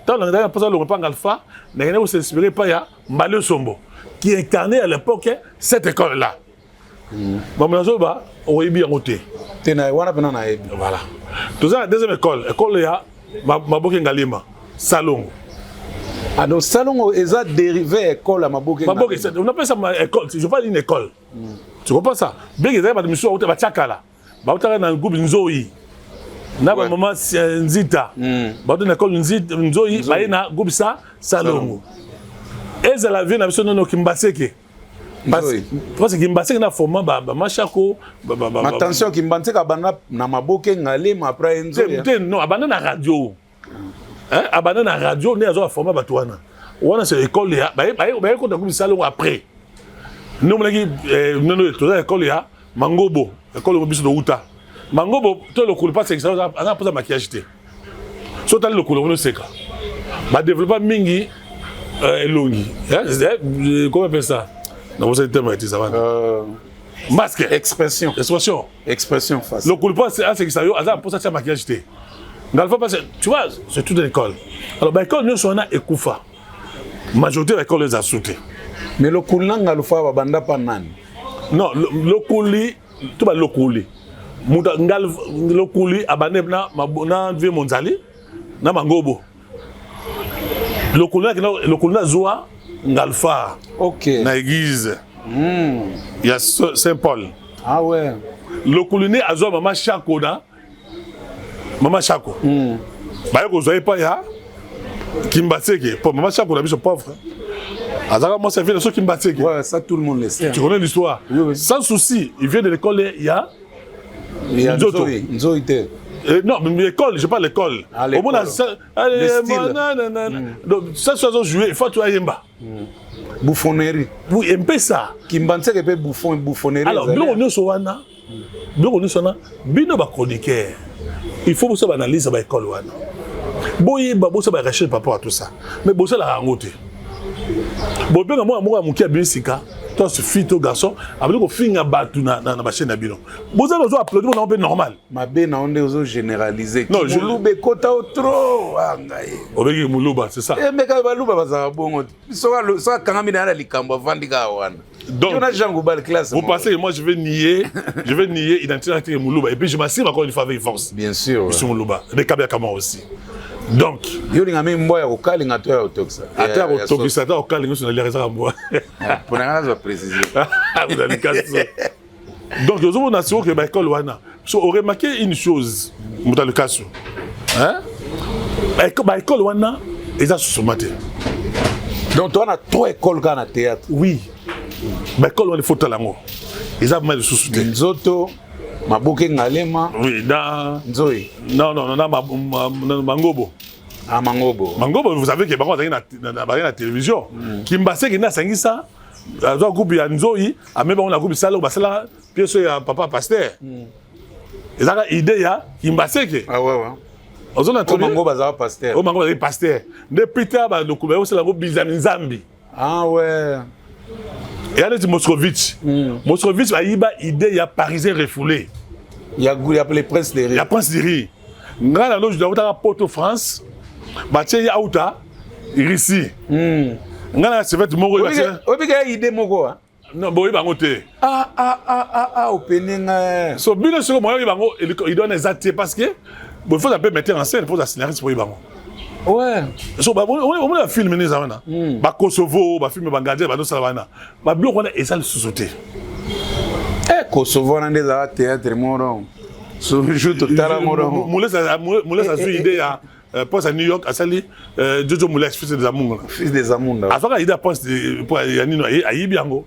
Tant que na pasa le repanga alpha, na ngene se inspirer pas ya Mbale Sombo qui incarnait à l'époque cette école là. Bon Minzoba, on est bien roté. Tena wana pena na ebi. Voilà. Tout ça deuxième école ya Maboke Ngalima, Salon. Ah donc Salon est dérivé école à Maboke Ngalima. On appelle ça école, je parle d'une école. Tu comprends ça? Bien que ça mission au Tchakala. Ba utaka na groupe Nzoi. Na ba maman Nzita. Ba une école Nzoi, ba na groupe ça Salon. Et ça la vie na mission no Kimbaseke. Parce que Kimbaseke na format ba machako attention Kimbaseke abana na Maboke Ngalima après Nzoi. Non, abana na radio. abana na radio ne azo former bato wana wana c'est école ya ba ko ta salon après nous monaki non to école ya mangobo école ko biso do uta mangobo to le coule pas c'est ça ana pas maquillage té so tal le coule on sait quoi ba développer mingi longi comment on appelle ça non vous êtes tellement ça va masque expression face le coule pas c'est ça yo ana pour ça maquillage té Galfa parce que tu vois c'est toute l'école alors ba école nous on a ekufa majorité de l'école les a sauté mais le coule nanga le fa banda pa nani non le couli tout ba le couli muta ngal le couli abane na vie monzali na mangobo le couli na zoa ngalfa OK na église il y a Saint-Paul ah ouais le couli ne azo mama Chako na mama Chako ba ko zoe pa ya Kimbatseke pour mama Chako na biso pauvre Azara moi ça vient de ceux qui me battent. Ouais, ça tout le monde le sait. Tu connais l'histoire. Oui. Sans souci, il vient de l'école il y a Nzoïté. Non, mais l'école, je parle l'école. Au moins le style. Donc ça soit jouer, il faut tu ailles bas. Bouffonnerie. Oui, un peu ça. Kimbatseke peut bouffonnerie. Alors, nous soana. Nous soana. Bino ba chroniqueur. Il faut que ça analyse ba école wana. Boye ba bossa ba recherche par rapport à tout ça. Mais bossa la rangote. Bon bien moi muki abisika toi ce fille to garçon avec ko finga batu na chaîne na bino boza no zo applaudir on peut normal mabe na onde ozo généraliser non mulube kota trop angaye obeki muluba c'est ça mais ka baluba baza bongo so kanga mina na likambo vandika wana donc on a Jean Goubal classe vous pensez que moi je vais nier identité de muluba et puis je m'assure encore une fois avec force bien sûr sur muluba de kabia kama aussi donc yo linga me mboya ko kalinga to ya otoksa ata ko tokisa ta ko kalinga sur les raisons mboya pour nga za préciser vous avez cassé donc nous avons nation que ba école wana so on remarqué une chose dans le cas hein ba école wana eza sous-maté donc on a trois écoles kana théâtre oui ba école wana faut talango eza mal sous-maté nzoto Maboke Ngalema. Oui, Nzoï. Non, Mangobo. Ah, Mangobo. Mangobo, vous savez qu'il y a la télévision. Kimbase qui n'a pas ça. Un groupe de Nzoï, a même un groupe de Salo, Basala, puis c'est un papa pasteur. Et ça, l'idée, il y a Kimbase qui. Ah ouais. On a trouvé. Mangobo Bazar pasteur. Oh, Mangobo pasteur. Depuis Peter, le groupe, c'est le groupe de Zambi. Ah ouais. Et il y a Moscovitch. Moscovitch a eu l'idée, il y a Parisien refoulé. Il y a les princes de riz. Il y a prince de riz. Dans la loge de Port-au-France, il y a Outa, ici. Il y a ce fait de Moro. Il y a idée Moro. Non, bon, il va monter. Opening. So, bien sûr, il doit les attirer parce que il faut un peu mettre en scène, il faut un scénariste pour y aller. Ouais. So on a filmé ça wana. Ba Kosovo, ba film Bangladesh, ba do sawana. Ba bloc on a essayé de sauter. Kosovo on a des théâtre moro. So joue total moro. Moulès a su idée à poste à New York à Sali Jojo Moulès fils des Amunga. Fils des Amunga. À fois il a poste pour Yanino à Yibiango.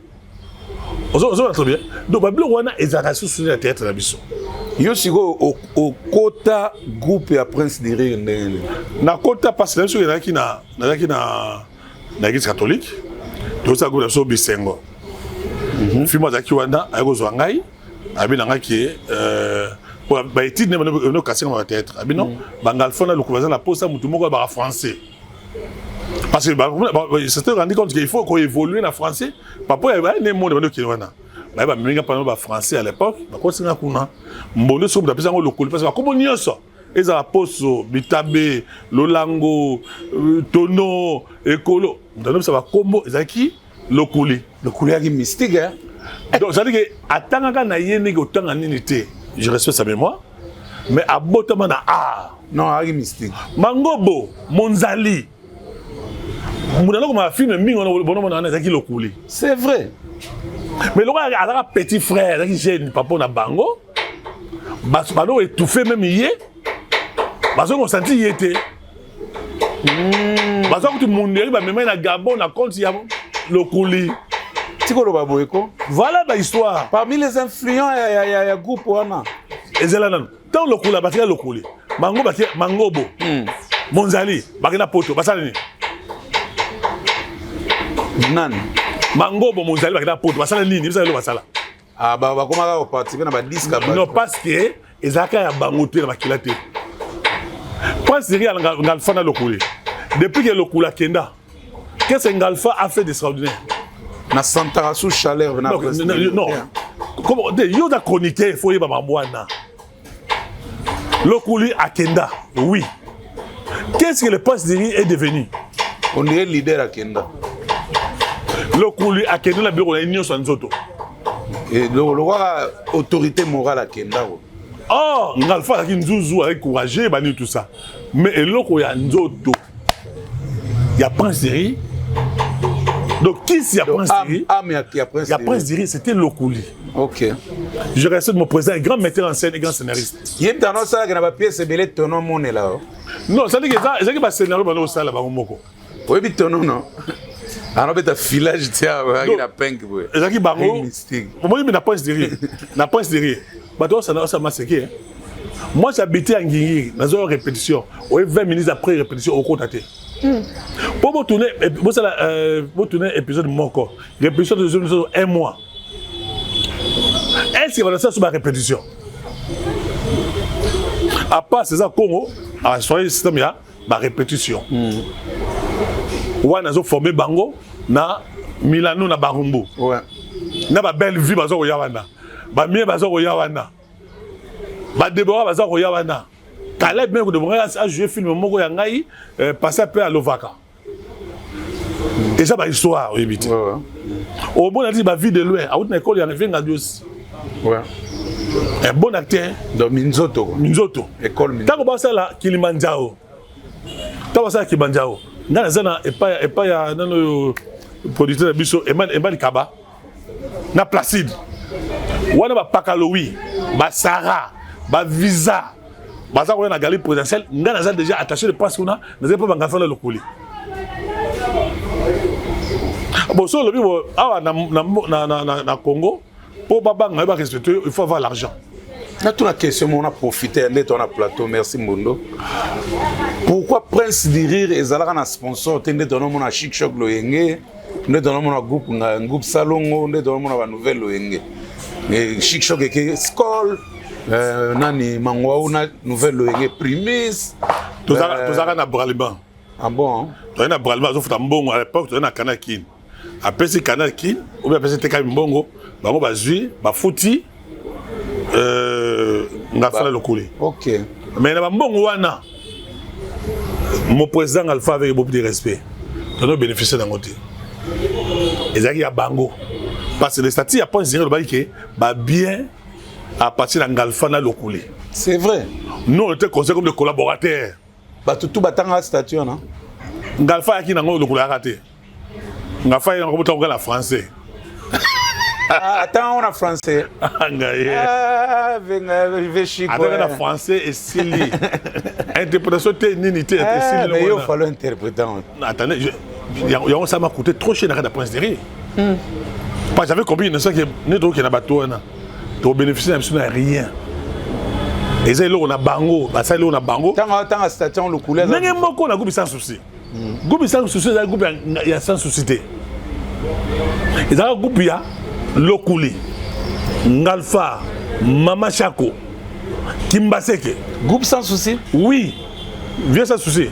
On très bien. Donc ba bloc on a essayé sur le théâtre la biso. Yo sigo au quota groupe ya prince de rire ndenge na quota parce que sur na église catholique to ça go so bisengo fimo za kiwanda ayo zo ngai abina ngaki pour ba étude ne casser ma tête abino bangal fona le cousin la poste mutu moko ba français parce que c'était rendu compte qu'il faut qu'on évolue en français papa il va ne monde qui wana ba minga pa ba français à l'époque ba ko singa kuna mbono so mda pesa ngo lokolo parce que comme nyonso eza poso bitabe lolango tono ekolo ndano ça va combo ezaki lokoli ya mystique hein donc ça dit que atanga na yene ko tanga nini te je respecte sa mémoire mais abotama na non ari mystique mangobo monzali muna ko ma film mingo bono na ezaki lokoli c'est vrai. Mais le roi a un petit frère qui gêne papa na bango. Basbano étouffé même hier. Baso on senti y était. Baso tout le monde va même na Gabon na compte y a le couli. Tikolo baboeko. Voilà la histoire. Parmi les influents il y a groupe wana. Ezela nan. Tant le couli batia le couli. Mango batia mangobo. Monzali bakina poto basala ni Nani Mangobo Monzali bakina poto basala nini bisala lo basala ah ba komaka participer na ba disque non parce que ezaka ya bangote na bakila te Prince Diri Ngalfa na lokuli depuis que lokula kenda qu'est-ce que Ngalfa a fait d'extraordinaire na Santara sous chaleur na non comment yo da chroniqueur faut y ba mambwana lokuli akenda oui qu'est-ce que le Prince Diri est devenu on dirait leader à Kenda lokuli akenda na bureau na union sanzoto et le roi autorité morale à Kenda oh Ngalfa qui nzuzu avec courageux bani tout ça mais eloko ya nzoto ya Prince Diri donc qui c'est ya Prince Diri ya Prince Diri c'était lokuli ok je reste mon président un grand metteur en scène et grand scénariste yé dans ça que na ba pièce belé tono moné là non ça dit que ça c'est que ba scénario ba no sala ba moko oui bi tono non alors beta filage tia avec la pink boy ezaki bango moi mais na Prince Diri na Prince Diri bato ça m'a séqué moi j'habitais à Ngingiri dans une répétition 20 minutes après répétition au côté pour vous tourner épisode moko répétition de un mois est-ce que va ça sur ma répétition à part c'est ça Congo à soirée système ya ma répétition ouais nazo formé bango na Milano na Barumbu ouais na ba belle vie bazo ya wana ba mie bazo ya wana ba Deborah bazo ya wana Caleb même de Deborah a joué film moko ya ngai passer peu à Lovaka et ça ba histoire éviter au bon a dit ba vie de loin à haute école ya venga Dios ouais un bon acteur de Minzoto école Minzoto tant que ça là Kilimanjaro tant que ça Kilimanjaro ngana zana et pas ya nano producteur biso Eman Kaba na Placide wana ba Pakalowi ba Sarah ba Visa baza ko na galerie présidentielle ngana za déjà attaché de passe kuna na pas banga le lokoli bon so lobi bo awa na Congo pour baba nga ba respecter il faut avoir l'argent na toute la question on a profité d'être on a plateau merci Mondo pourquoi Prince Diri ezalaka na sponsor tende dono mona Chic Choc Loyenge nde dono mona groupe Salongo nde dono mona ba nouvelle Loyenge mais Chic Choc ke Skol nani mangwa na nouvelle Loyenge Primis tozaka na Braliban ah bon to na Braliban zo futa mbongo à l'époque to na Kanakin après c'est Kanakin ou bien après c'était Kanakin mbongo bango bazui ba futi ngafala lokuli ok mais na mbongo wana mon président Alpha avec beaucoup de respect nous bénéficier d'un côté ezaki ya bango parce que les statuts ya Prince Diri le que ba bien à partir de Ngalfa na lokuli c'est vrai nous on était considérés comme des collaborateurs ba tout batanga statut non Ngalfa yaki nango lokuli raté Ngalfa yaki nango to la français attends on a français venga chic avec la français et Sili interprétation nini mais il faut l'interpréter attendez ça m'a coûté trop cher à Prince Diri parce j'avais compris ne sais que ne trop qui na bateau na to bénéficier absolument rien et ça là on a bango bah ça là on a bango tant station le couleur n'engé moko na groupe sans souci groupe sans souci ça groupe il y a sans souci et ça groupe ya Lokuli, Ngalfa, Mama Chako, Kimbaseke. Groupe sans souci? Oui, viens sans souci.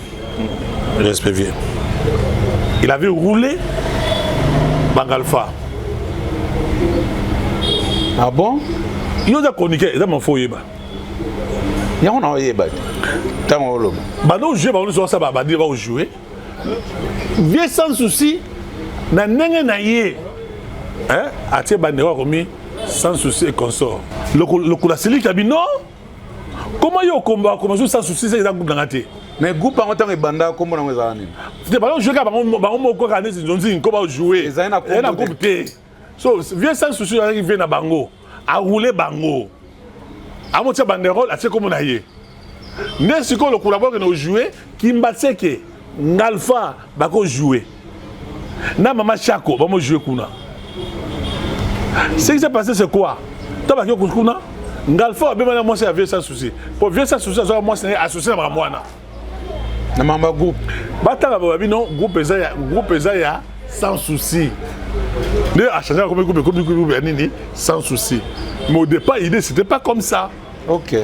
Respect vieux. Il avait roulé Bangalfa. Ah bon? Il a chroniqué, il a mon faux yéba. Il y a un yéba. Tant on l'a. Bah non, je vais vous ça, bah dire va jouer. Viens sans souci, na nenge na yé. Hein? Atie bandera remis sans souci et consort. Le Koulasili qui a dit non. Comment il y a un combat sans souci, c'est un groupe d'angaté. Mais le groupe en tant que banda, comment on va jouer? C'est pas je regarde comment jouer. Il y a un groupe T. So, viens sans souci, il vient à Bango. À rouler Bango. À monter banderole, à ce comme on a eu. N'est-ce que le collaborateur qui a joué, qui m'a dit que Ngalfa va jouer. Na Mama Chako va jouer Kuna. Ce qui s'est passé, c'est quoi? Tu as vu Kuna? Ngalfa a bien moi c'est avec sans souci. Pour vieux sans souci, moi c'est associé à moi. Na mamba groupe. Batanga babino groupe ezaya sans souci. Ne a changé comme groupe nini sans souci. Mais au départ l'idée c'était pas comme ça. OK.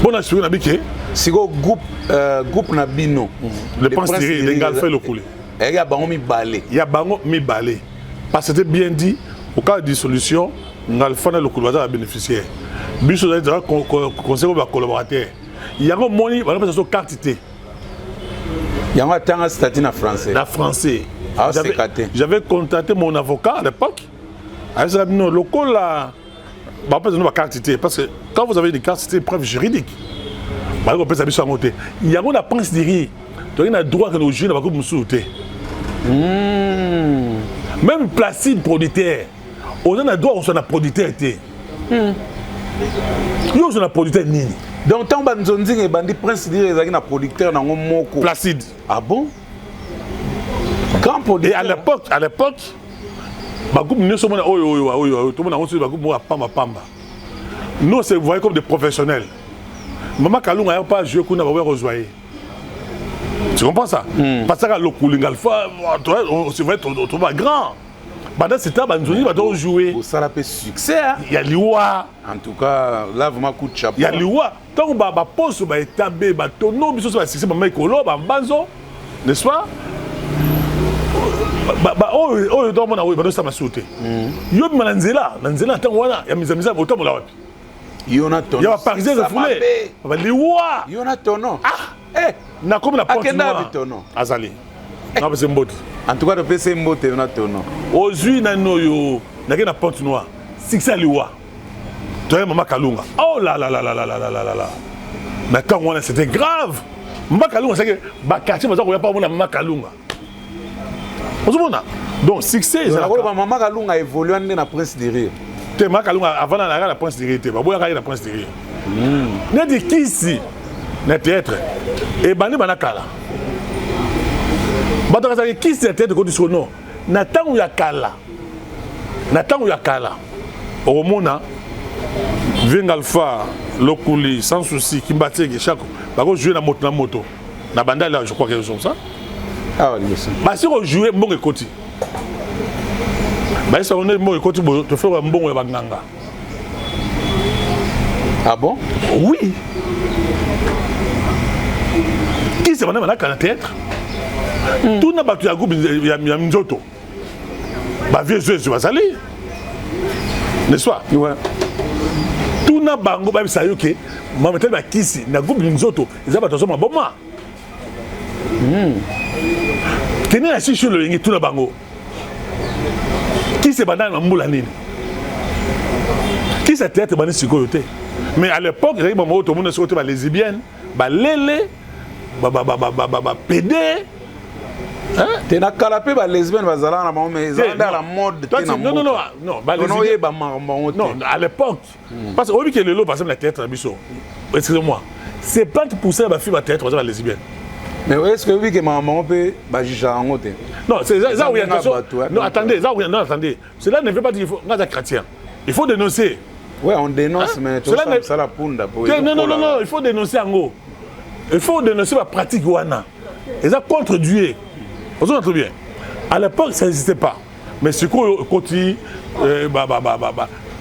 Bon assuré na biké. Siko groupe na bino. Le prince Thierry de Ngalfa le coulé. Il y a bango mi balé. Il y a bango mi balé. Parce que c'était bien dit au cas de dissolution Ngalfa na le coulé va bénéficiaire. Biso da conseil va collaborateur. Il y a un moni on appelle ça carte T. Il y a un statut en français. La français. Ah, j'avais contacté mon avocat à l'époque. Il dit non, le col là, bah, on peut carte d'identité parce que quand vous avez une carte d'identité, preuve juridique, bah, on peut s'habiller sur un côté. Il y a une prince d'Iri, donc il a droit que nos jeunes n'ont pas comme souhaité. Même Placide producteur, on a droit qu'on soit un producteur. Yo on a producteur nini. Donc tant banzonzing et bandi prince d'Iri ils ont un producteur dans un moko. Placide. Ah bon? Et à l'époque, nous sommes nous, c'est vous voyez comme des professionnels. Maman Kalunga n'a pas joué qu'on a rejoint. Tu comprends ça? Parce que le Koulingalfa, c'est vrai, on trouve grand. Pendant ce temps, on va jouer. Ça a fait succès. Il y a l'Iwa. En tout cas, là, vraiment coup de chapeau. Il y a l'Iwa. Tant qu'on va poser, on va établir, on va succès, n'est-ce pas? Oh, dans mon avis, ça m'a sauté. Yo, Mananzela, Tanwana, il y a mes amis, autant mon avis. Yonaton. Il y a Parisien de Foulé. Les Wa. Yonaton. Ah, na comme la porte noire. Azali. Non, c'est Mboti. En tout cas, le PC Mbote, Yonaton. Aujourd'hui, Nanoyo, n'a qu'une porte noire. Six Liwa. Tu as Maman Kalunga. Oh là là là là là là là là là. Mais quand on a, c'était grave. Maman Kalunga, c'est que Bakati, on n'a pas Maman Kalunga. Donc, succès. Maman Kalunga a évolué dans la prince d'Iri. Maman Kalunga, avant la prince d'Iri, tu vas la prince d'Iri. N'a dit qui ici, n'a théâtre. Et Bani Banakala. Badaka, qui c'est théâtre de son nom? Nathan ou Yakala. Nathan ou Yakala. Au Mona, Vengalfa, Lokuli, sans souci, Kimbati, chaque. Par contre, jouer la moto. Na banda là, je crois quelque chose comme ça. Ah oui, merci. Bah si on joue bon écoute. Bah si on est bon écoute, tu fais un bon baganga. Ah bon? Oui. Qui c'est maintenant là quand théâtre? Tout n'a pas tu as groupe il y a Mzoto. Bah vieux je vais aller. N'est-ce pas? Ouais. Tout n'a pas bango ba ça yoke. Maman tellement qui si na groupe Mzoto, ils ont pas toujours bon moi. Kene na chicho le ngi tuna bango. Qui c'est bandana mbula nini? Qui c'est théâtre bani sikoyote? Mais à l'époque, il y a des tout le monde se lesbiennes, lélé, pédé. Hein? Tu n'as qu'à la paix, les lesbiennes, mais ils ont dans la mode. Non, à l'époque. Parce que que le lot, par exemple, la théâtre, excusez-moi, c'est pas pour ça que ma fille va théâtre, la lesbienne. Mais est-ce que oui que maman peut juger en haut? Non, c'est ça où il y a non, attendez, cela ne veut pas dire qu'il faut être chrétien. Il faut dénoncer. Oui, on dénonce, mais tout ça la punda. Non, il faut dénoncer en haut. Il faut dénoncer la pratique ouana. Et ça contre Dieu. Vous entendez bien. À l'époque, ça n'existait pas. Mais ce qu'on continue,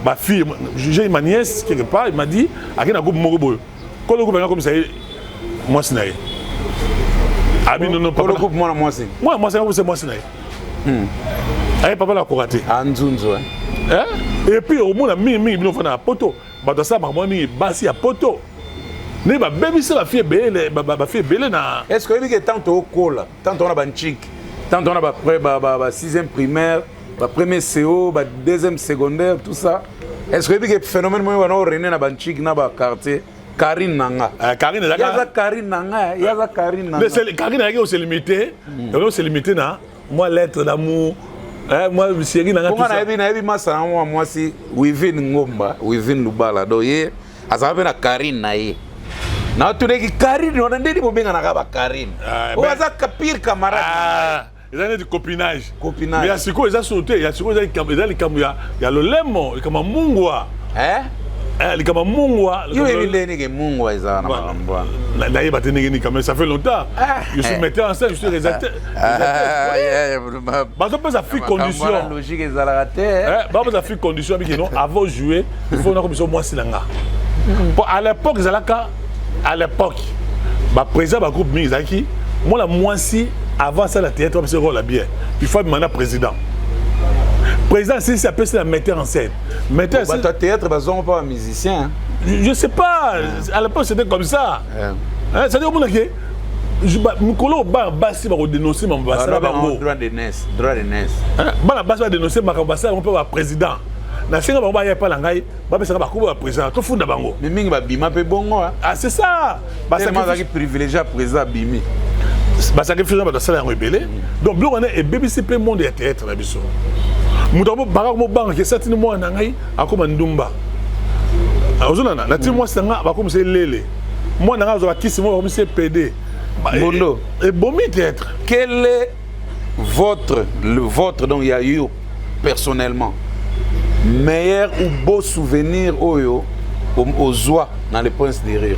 ma fille, j'ai ma nièce quelque part, il m'a dit, à quel groupe Morobo. Quand le groupe comme ça, moi c'est naïf. Ah mais non, pas le groupe moi c'est. Moi c'est naïf. Allez papa la couraté. Anzunzo. Et puis au moins la mi nous fait un poteau. Bah dans ça maman mi basi à poteau. Ne ba baby c'est la fille belle, ba fille belle na. Est-ce que il y a tant au col, tant on a banchik, tant on a après 6e primaire, premier CO, 2e secondaire, tout ça. Est-ce que il y a phénomène moi on a rené na banchik na ba quartier Karine Nanga. Karine Nanga. Yaza Karine Nanga, Yaza Karine Nanga. Mais c'est Karine Nanga on s'est limité. On s'est limité na moi lettre d'amour. Moi série Nanga tout ça. Comment na ebi masa moi si Wivin Ngomba, Wivin Lubala doye azabe na Karine na ye. Na tu neki Karine on ndeni bobenga na kaba Karine. Oza pire camarade. Ils ont du copinage. Mais il y a ce qu'ils ont sauté, il y a ce qu'ils ont les camus, il y a le lemo, il y a Mungwa. Hein? likama mungwa yo elende ke mungwa eza na malamba na yeba tenengeni quand même ça fait longtemps je suis metteur en scène je suis réalisateur bah ça peut ça fait condition logique ezalaka te bah ça fait condition mais non avant jouer il faut na ko biso moi silanga pour à l'époque ezalaka à l'époque bah président ba groupe Mizaki moi la moisi avant ça la théâtre parce que rôle la bien il faut demander président président si ça peut se la metteur en scène metteur bah toi théâtre bah sont pas musicien je sais pas à l'époque c'était comme ça hein ça dit au monde que je Mikolo ba basi ba dénoncer mon basa ba droit de NES ba la basi ba dénoncer ma basa on peut ba président na singa ba ba ya pa la ngai ba pesa ba kuba président to funda bango mais mingi ba bima pe bongo ah c'est ça ba ça qui privilégié président bimi ba ça que faisant ba dans ça rebelle donc bleu on est BBC pe monde ya théâtre na biso mutobo baka mo banga ke satini mo na ngai akoma ndumba ozona na ti mo sanga ba comme c'est lele moi na ngazo ba kisi mo comme c'est PD Bondo et bomi théâtre quel est le vôtre donc il y a eu personnellement meilleur ou beau souvenir aux oies dans les Princes de Rire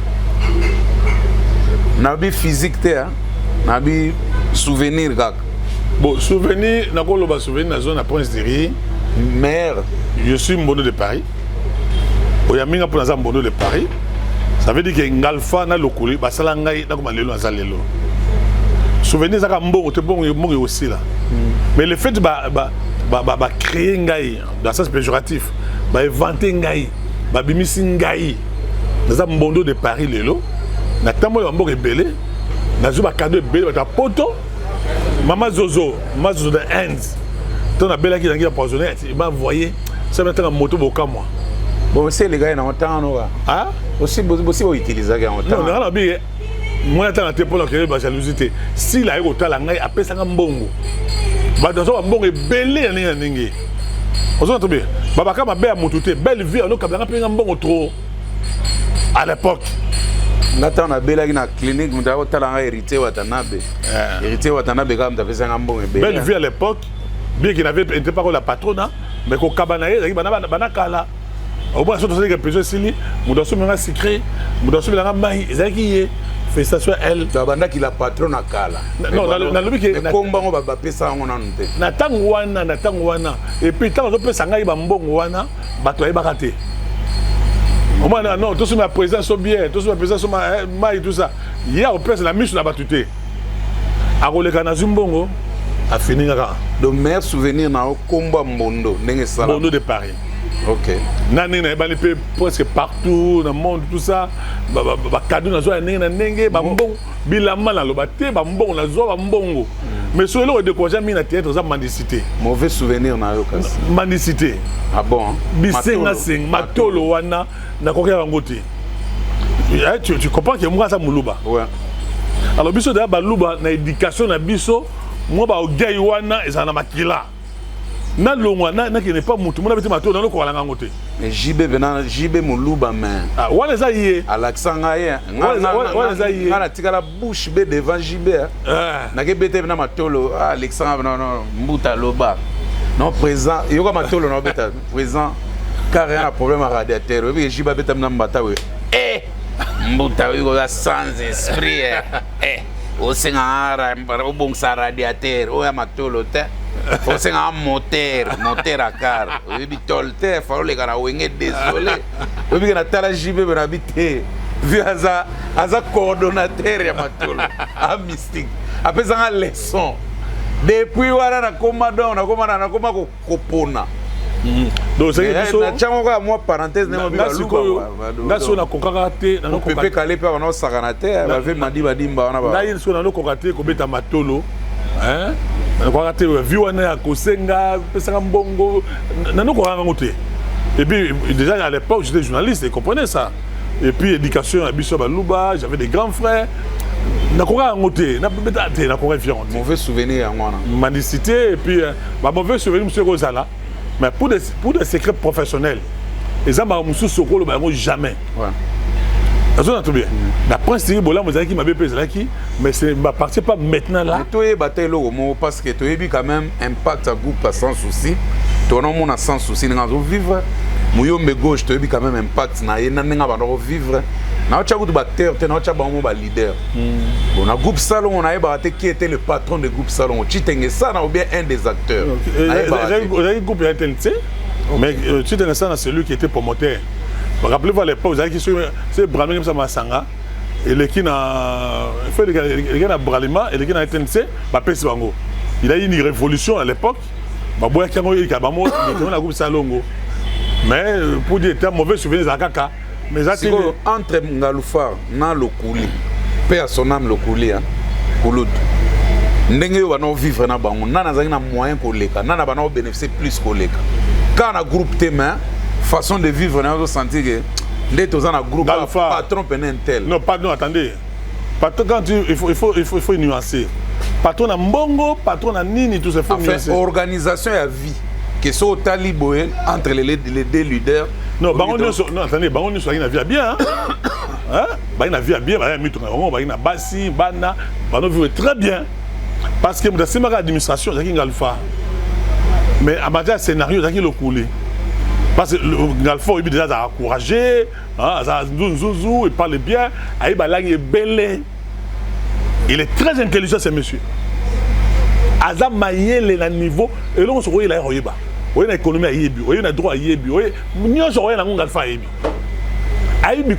nabi physique te nabi souvenir gak bon souvenir na ko loba souvenir na zone à Prince de Rire meilleur je suis Mbondo de Paris oyaminga pour na Mbondo de Paris ça veut dire que ngalfa na lokoli basala ngai na ko malelo azalelo souvenir zaka mbongo te bongo mbongo aussi là mais le fait ba créer ngai dans sens péjoratif ba inventer ngai ba bimisi ngai na Mbondo de Paris lelo na tambo ya mbongo ebele na zo ba cadeau ebele ba poto Mama Zozo de Inde ton a bela qui dangi empoisonné il m'a envoyé ça maintenant moto boka moi bon c'est les gars na temps no ah aussi utiliser en temps non na bi moi attends te pour la jalousie si la eko tala ngai apesa nga mbongo ba dans so mbongo ebele na ningi ozo to bi baba kama be mutu te belle vie on kabanga pe nga mbongo trop à l'époque Nathan a bela na clinique muta tala nga hérité Watanabe quand même apesa nga mbongo ebele belle vie à l'époque bien qu'il n'avait été pas la patronne mais ko kabanaye bana kala au moins surtout que personne sili mudaso menga secret mudaso belanga mai ezaki félicitations elle banda ki la patronne kala non na lobi ke na kombango ba pesa ngo nanu te na tango wana et puis tant zo pesa ngai ba mbongo wana bato ay bakate au moins non tout sur ma présence so bien tout sur ma présence so mai tout ça hier au pesa la mise na batute a koleka na zumbongo a fini ngaka donc meilleur souvenir na komba Mbondo ndenge sala Mbondo de Paris. Ok. Nani na ebali pe presque partout dans le monde tout ça ba cadeau na zo ya nenge ba mbongo bilamba na loba te ba mbongo na zo ba mbongo mais so elo décourager mi na théâtre za mendicité mauvais souvenir na yo kasi mendicité ah bon bisenga sing matolo wana na kokera ngoti tu comprends que moi ça muluba ouais alors biso da ba luba na éducation na biso moi ba ogei wana ezana makila na longwa na qui n'est pas mutu mona beti mato na loko wala ngote mais jibe muluba mais ah wala za yé à l'accent ngaye wala za yé na tikala bouche be devant jibe na ke bete na matolo Alexandre non mbuta loba non présent yoko matolo na beta présent car un problème à radiateur oui jibe beta na mbata we mbuta yoko sans esprit o sengara mbongsa radiateur o ya matolo te faut c'est un moteur à car oui bitolte faut les gars wenge désolé oui que na tala jibe na habité vu aza coordonnateur ya matolo a mystique après ça leçon depuis wala na commandant na koma kopona donc c'est que na chango kwa moi parenthèse ne mobile ngaso na kokaka te na kokaka kale pe na sakana te ba ve madimba wana ba na yeso na kokaka te ko beta matolo hein na te vu wana ya kosenga pesanga mbongo na noko ranga ngote et puis déjà à l'époque j'étais journaliste et comprenez ça et puis éducation à biso baluba j'avais des grands frères na kokanga ngote na beta te na kokaka fiant mauvais souvenir ya ngwana mendicité et puis ba mauvais souvenir monsieur Rosala mais pour des secrets professionnels les hommes musu sokolo ba ngo jamais ouais azona to bien la prince Thierry Bola mozaki mabe pezalaki mais c'est ma partie pas maintenant là toi e bataille lo mo parce que toi e bi quand même impact à groupe sans souci toi non mon sans souci nga zo vivre Mouyombe gauche, tu as quand même impact. Na yena nenga ba vivre. Na ocha kutu batteur, te na ocha ba mo ba leader. On a groupe salon, on a ébarraté qui était le patron de groupe salon. Chitenge ça na ou bien un des acteurs. Le groupe a été mais Chitenge ça c'est celui qui était promoteur. Rappelez-vous à l'époque, vous avez qui c'est Bramé comme ça Masanga et les qui na fait les gars na Bralima et les gars na TNC, ba pesi bango. Il a eu une révolution à l'époque. Ba boya kango il ka ba mo na groupe salongo. Mais pour dire un mauvais souvenir à Kaka. Mais entre Ngaloufar na Lokuli, paix à son âme Lokuli, hein, Kouloud. Ndenge yo bana vivre na bango, nana zaki na moyen koleka, nana bana bénéficier plus koleka. Quand on a groupe témoin, façon de vivre, on a senti que dès que on a groupe patron peine tel. Non, pardon, attendez. Patron quand il faut nuancer. Patron na mbongo, patron na nini tout ça faut nuancer. Organisation et vie. Que ce soit taliboé entre les deux leaders. Non, non, attendez, Bango soit une vie bien. Hein? Une vie bien, une bassi, bana, Bango vivre très bien. Parce que dans cette administration, il y a Alpha. Mais en matière de scénario, il y a le coulé. Parce que Alpha, il est déjà encouragé, il parle bien, il est bel. Il est très intelligent, ce monsieur. Azam Mayele le niveau, et là on se voit il a royeba. Oui, l'économie a yebi, oui, le droit a yebi, oui, nous on se voit la Alpha yebi. Aïbi,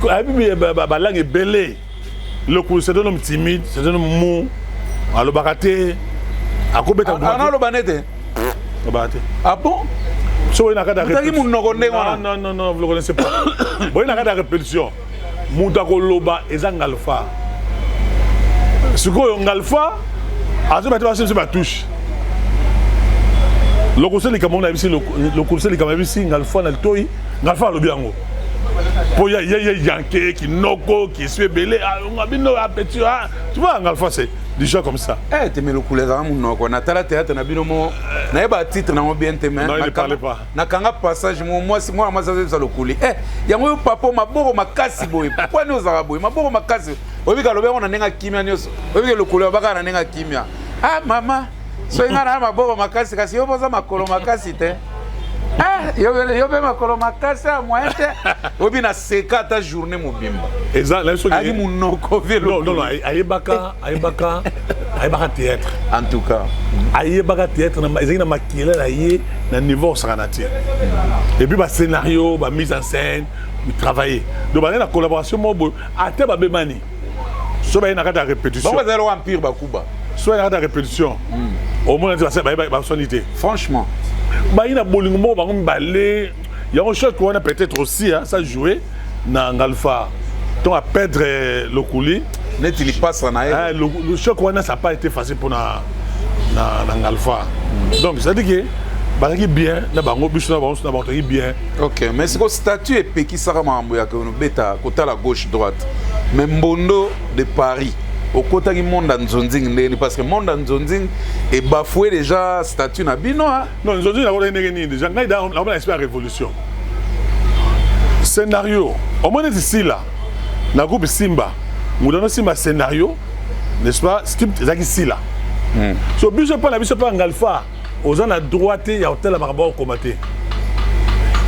la langue est belle. Le coup, c'est un homme timide, c'est un homme mou. Alors, baraté. À quoi bête à quoi? Ah non, le banete. Le baraté. Ah bon? So, il y a de répétition. Non, vous ne le connaissez pas. Bon, il y a de répétition. Moutako Loba et Zangalfa. Ce qu'on a Alpha, à ce moment-là, c'est ma touche. Le conseil de Cameroun a vu le conseil de Cameroun ici, Alpha n'a le toy, Alpha le bien. Pour y a Yankee qui noko, qui suit belé, on a bien nos appétits. Tu vois, Alpha c'est des gens comme ça. Eh, tu mets le couleur à mon noko. Natala théâtre n'a bien mo. N'a pas titre n'a bien te non, il ne parlait pas. N'a qu'un passage moi ça le couler. Eh, y a moi papa ma boro ma casse boy. Pourquoi nous arabos? Ma boro ma casse. Obi ka lobe on a nenga kimia nyos. Obi le couleur baka na nenga kimia. Ah maman. So inga na maboko makasi kasi yo boza makolo makasi te. Yo be makolo makasi a moyen te. Obi na seka ta journée mobimba. Exact, la chose ali munoko velo. Non, ayebaka théâtre. En tout cas, ayebaka théâtre na ezina makila la yé na niveau sanati. Et puis ba scénario, ba mise en scène, travailler. Donc ba na collaboration mo ate ba bemani. So ba na ka répétition. Bon zéro empire ba kuba. Soit il y a des répétitions. Au moins, il y a sonité. Franchement. Il y a des balais. Il y a une chose qu'on a peut-être aussi, ça jouer dans Alpha. Donc, à perdre le coulis. N'est-il pas ça? Le choc qu'on a, ça n'a pas été facile pour Alpha. Donc, ça dit que. Bien, bien. Ok, mais c'est que le statut est péki Saramamboya que nous bêta côté la gauche droite. Mais Mbondo de Paris. Au côté du monde en Zonzing, parce que le monde en Zonzing est bafoué déjà statut Nabino. Non, Zonzing n'a déjà la révolution. Scénario, au moins ici là, la groupe Simba, nous donnons Simba scénario, n'est-ce pas? Script ici là. So, je ne sais pas en Alpha, aux gens à droite, il y a hôtel à Marabou commaté.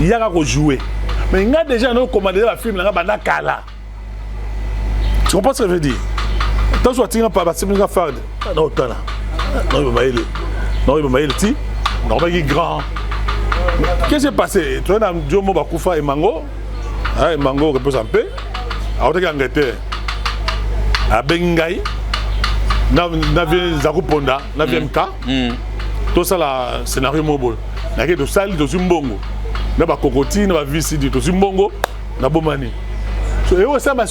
Il y a à jouer. Mais il y a déjà un commandé la film, il y a Kala. Tu comprends ce que je veux dire? Tant que tu as pas de farde, non, il va y grand. Qu'est-ce qui s'est passé? Tu as un Diomo Bakoufa et Mango. Mango repose en paix. Alors, tu as Angleterre. À Bengaï. Navi Zaruponda, Navi MK. Tout ça, le scénario mobile. Il y a des salles de Zumbongo. Il y a des cocotiers, il y a des vis de Zumbongo. Il y a des bomani. Et ça, il y a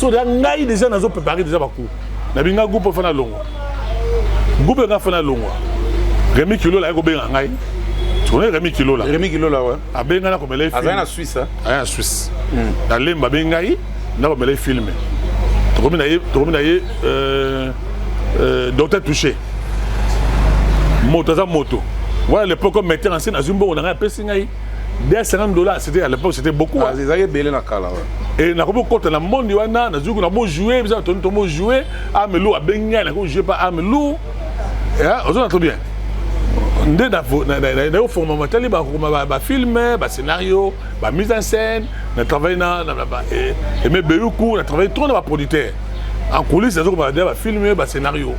des gens qui ont préparé déjà beaucoup. Na binga groupe fana longo. Groupe nga fana longo. Rémi Kilo la ko benga ngai. Tu connais Rémi Kilo là? Rémi Kilo là ouais. A benga na ko mele film. En Suisse hein. En Suisse. Na lemba benga yi na ko mele film. To komi na ye docteur touché. Moto za moto. Voilà l'époque comme metteur en scène à Zumbo on a payé ngai. $50, c'était à l'époque c'était beaucoup. Ah, ils avaient belé la cala. Et na ko ko na monde wana na zuku na bo jouer, bizarre to mo jouer, Amelou a benga na ko jouer pas Amelou. Et on a tout bien. Ndé na format matali ba film, ba scénario, ba mise en scène, na travail na et mais beaucoup na travail trop dans ba producteur. En coulisses, c'est comme ba film, ba scénario.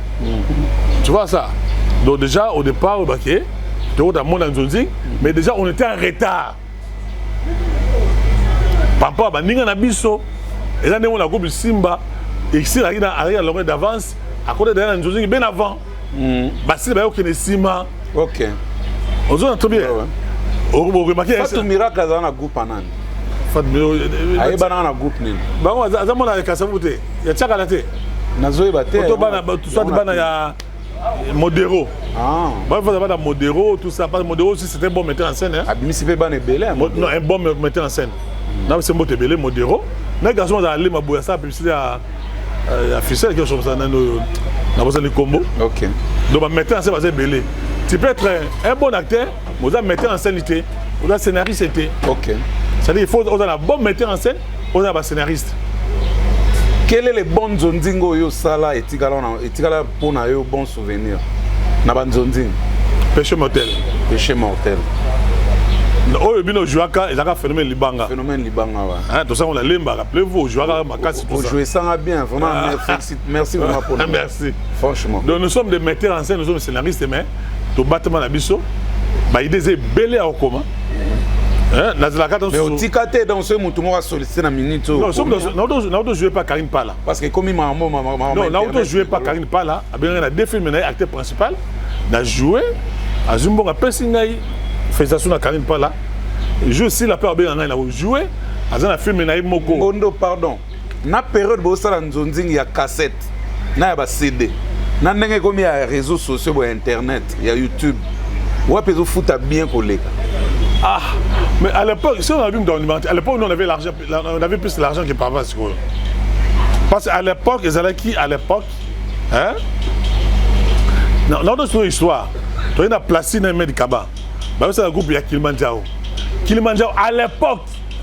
Tu vois ça? Donc déjà au départ au baquet, tu vois dans mon Nzonzi, mais déjà on était en retard. Papa ba ninga na biso, et là on a groupe Simba et ici arrive à l'heure d'avance à côté de Nzonzi bien avant. Bah si ba yo kene sima. Ok. On a très bien. Vous remarquez Fatou Miracle dans un groupe anani. Fatou Aye bana na groupe nini. Ba moi za mona ka sabuté. Ya tchaka laté. Nazo baté. To bana tout ça bana ya Modero. Ah. Ba faut bana Modero tout ça pas Modero aussi c'était un bon metteur en scène hein. Abimisi pe bana belé. Non un bon metteur en scène. Non c'est Moté belé Modero. Na garçon za aller maboya ça publicité à Ficelle quelque chose ça na besoin de combo. OK. Donc metteur en scène va belé. Tu peux être un bon acteur, mais vous metteur en scène, vous êtes scénariste. Ok. C'est-à-dire qu'il faut un bon metteur en scène, vous êtes un scénariste. Quel est le bon zondingo yo sala et tigala pour na yo bon souvenir? Na ban zonding. Péché mortel. Péché mortel. Oh, le bino jouaka, il a fait phénomène libanga. Phénomène libanga, ouais. Hein, tout ça on a lemba. Rappelez-vous, jouaka makasi tout ça. Vous jouez ça bien, vraiment. Merci vraiment pour nous. Merci. Franchement. Donc nous sommes des metteurs en scène, nous sommes des scénaristes, mais tout bâtiment la biso, bah il est belé en commun. Hein, mais au tikate dans ce moment tout le monde a sollicité la minute. Non, nous jouons pas Karine Pala. Parce que comme il m'a non, nous jouons pas Karine Pala. Il y a deux films, acteur principal. On a joué à Zumbo, à Pessingaï, Faisation à Karine Pala. Je aussi la peur bien, on a joué à un film Naïm Moko. Bondo, pardon. Na période où ça il y a cassette, na y a CD. Na ndenge comme il y a réseaux sociaux, internet, il y a YouTube. Ouais, peut foot bien collé. Ah, mais à l'époque, si on a vu à l'époque, nous on avait l'argent, on avait plus l'argent que par rapport. Parce qu'à l'époque, ils allaient qui à l'époque, hein? Dans notre histoire, tu as placé dans le médicament. C'est un groupe qui a Kilimanjaro. Kilimanjaro, à l'époque,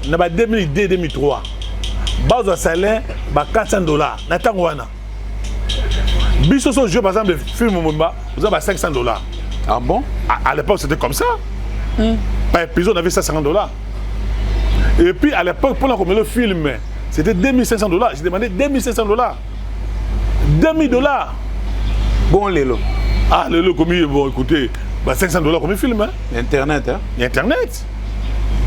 on avait 2002-2003. Base de salaire, $400. Natangwana. Biso sont joués par exemple le film Mumba, vous avez $500. Ah bon? À l'époque, c'était comme ça. Par épisode, on avait $150. Et puis à l'époque, pendant qu'on met le film, c'était $2500. J'ai demandé $2500. $2000. Bon, Lélo. Ah, Lélo, comme bon, écoutez, $500 comme film. Hein? Internet, hein? Internet.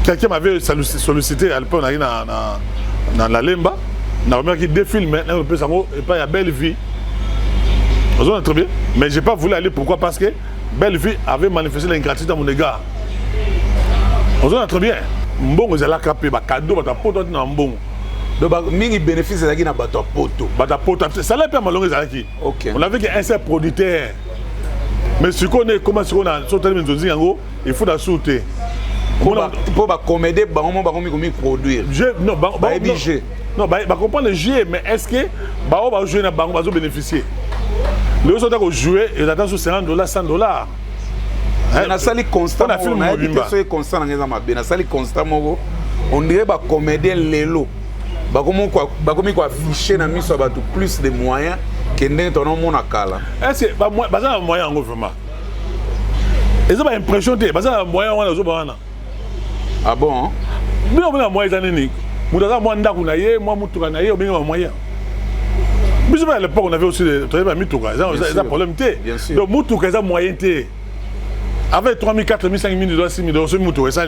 Quelqu'un m'avait sollicité à l'époque, on a eu dans la Lemba. On a remarqué des films, on peut savoir, et pas il y a Belle Vie. Vous avez très bien. Mais je n'ai pas voulu aller. Pourquoi? Parce que Belle Vie avait manifesté l'ingratitude à mon égard. Vous avez très bien. Mbongo c'est la capé, cadeau, poto na mbongo. Donc mingi bénéfice là qui na bato poto. Bato poto. Ça l'a pas malongé ça qui. OK. On avait qu'un seul producteur. Mais ce qu'on est comment ce qu'on a sauté les Nzonzi yango, il faut la sauter. Pour ba comédie ba on ba comme produire. Non, ba obligé. Non, ba comprendre le jeu, mais est-ce que ba on va jouer na bango va bénéficier. Les autres ont joué et attend sur $50, $100. Na sali constant na film mobimba. C'est constant na ngeza mabe. Na sali constant moko. On dirait ba comédien lelo. Ba comme quoi afficher na miso ba tout plus de moyens que ndenge ton nom na kala. Est-ce que ba ça moyen en vraiment. Et ça ba impression te, ba ça moyen wana zo ba wana. Ah bon? Mais on a moyen zaneni. Mudaza moi ndaku na ye, moi mutuka na ye, on a moyen. Mais à l'époque on avait aussi des mituka, ça problème te. Donc mutuka ça moyen te. Avec 3 000, 4 000, 5 000, 6 000 $, c'est ça.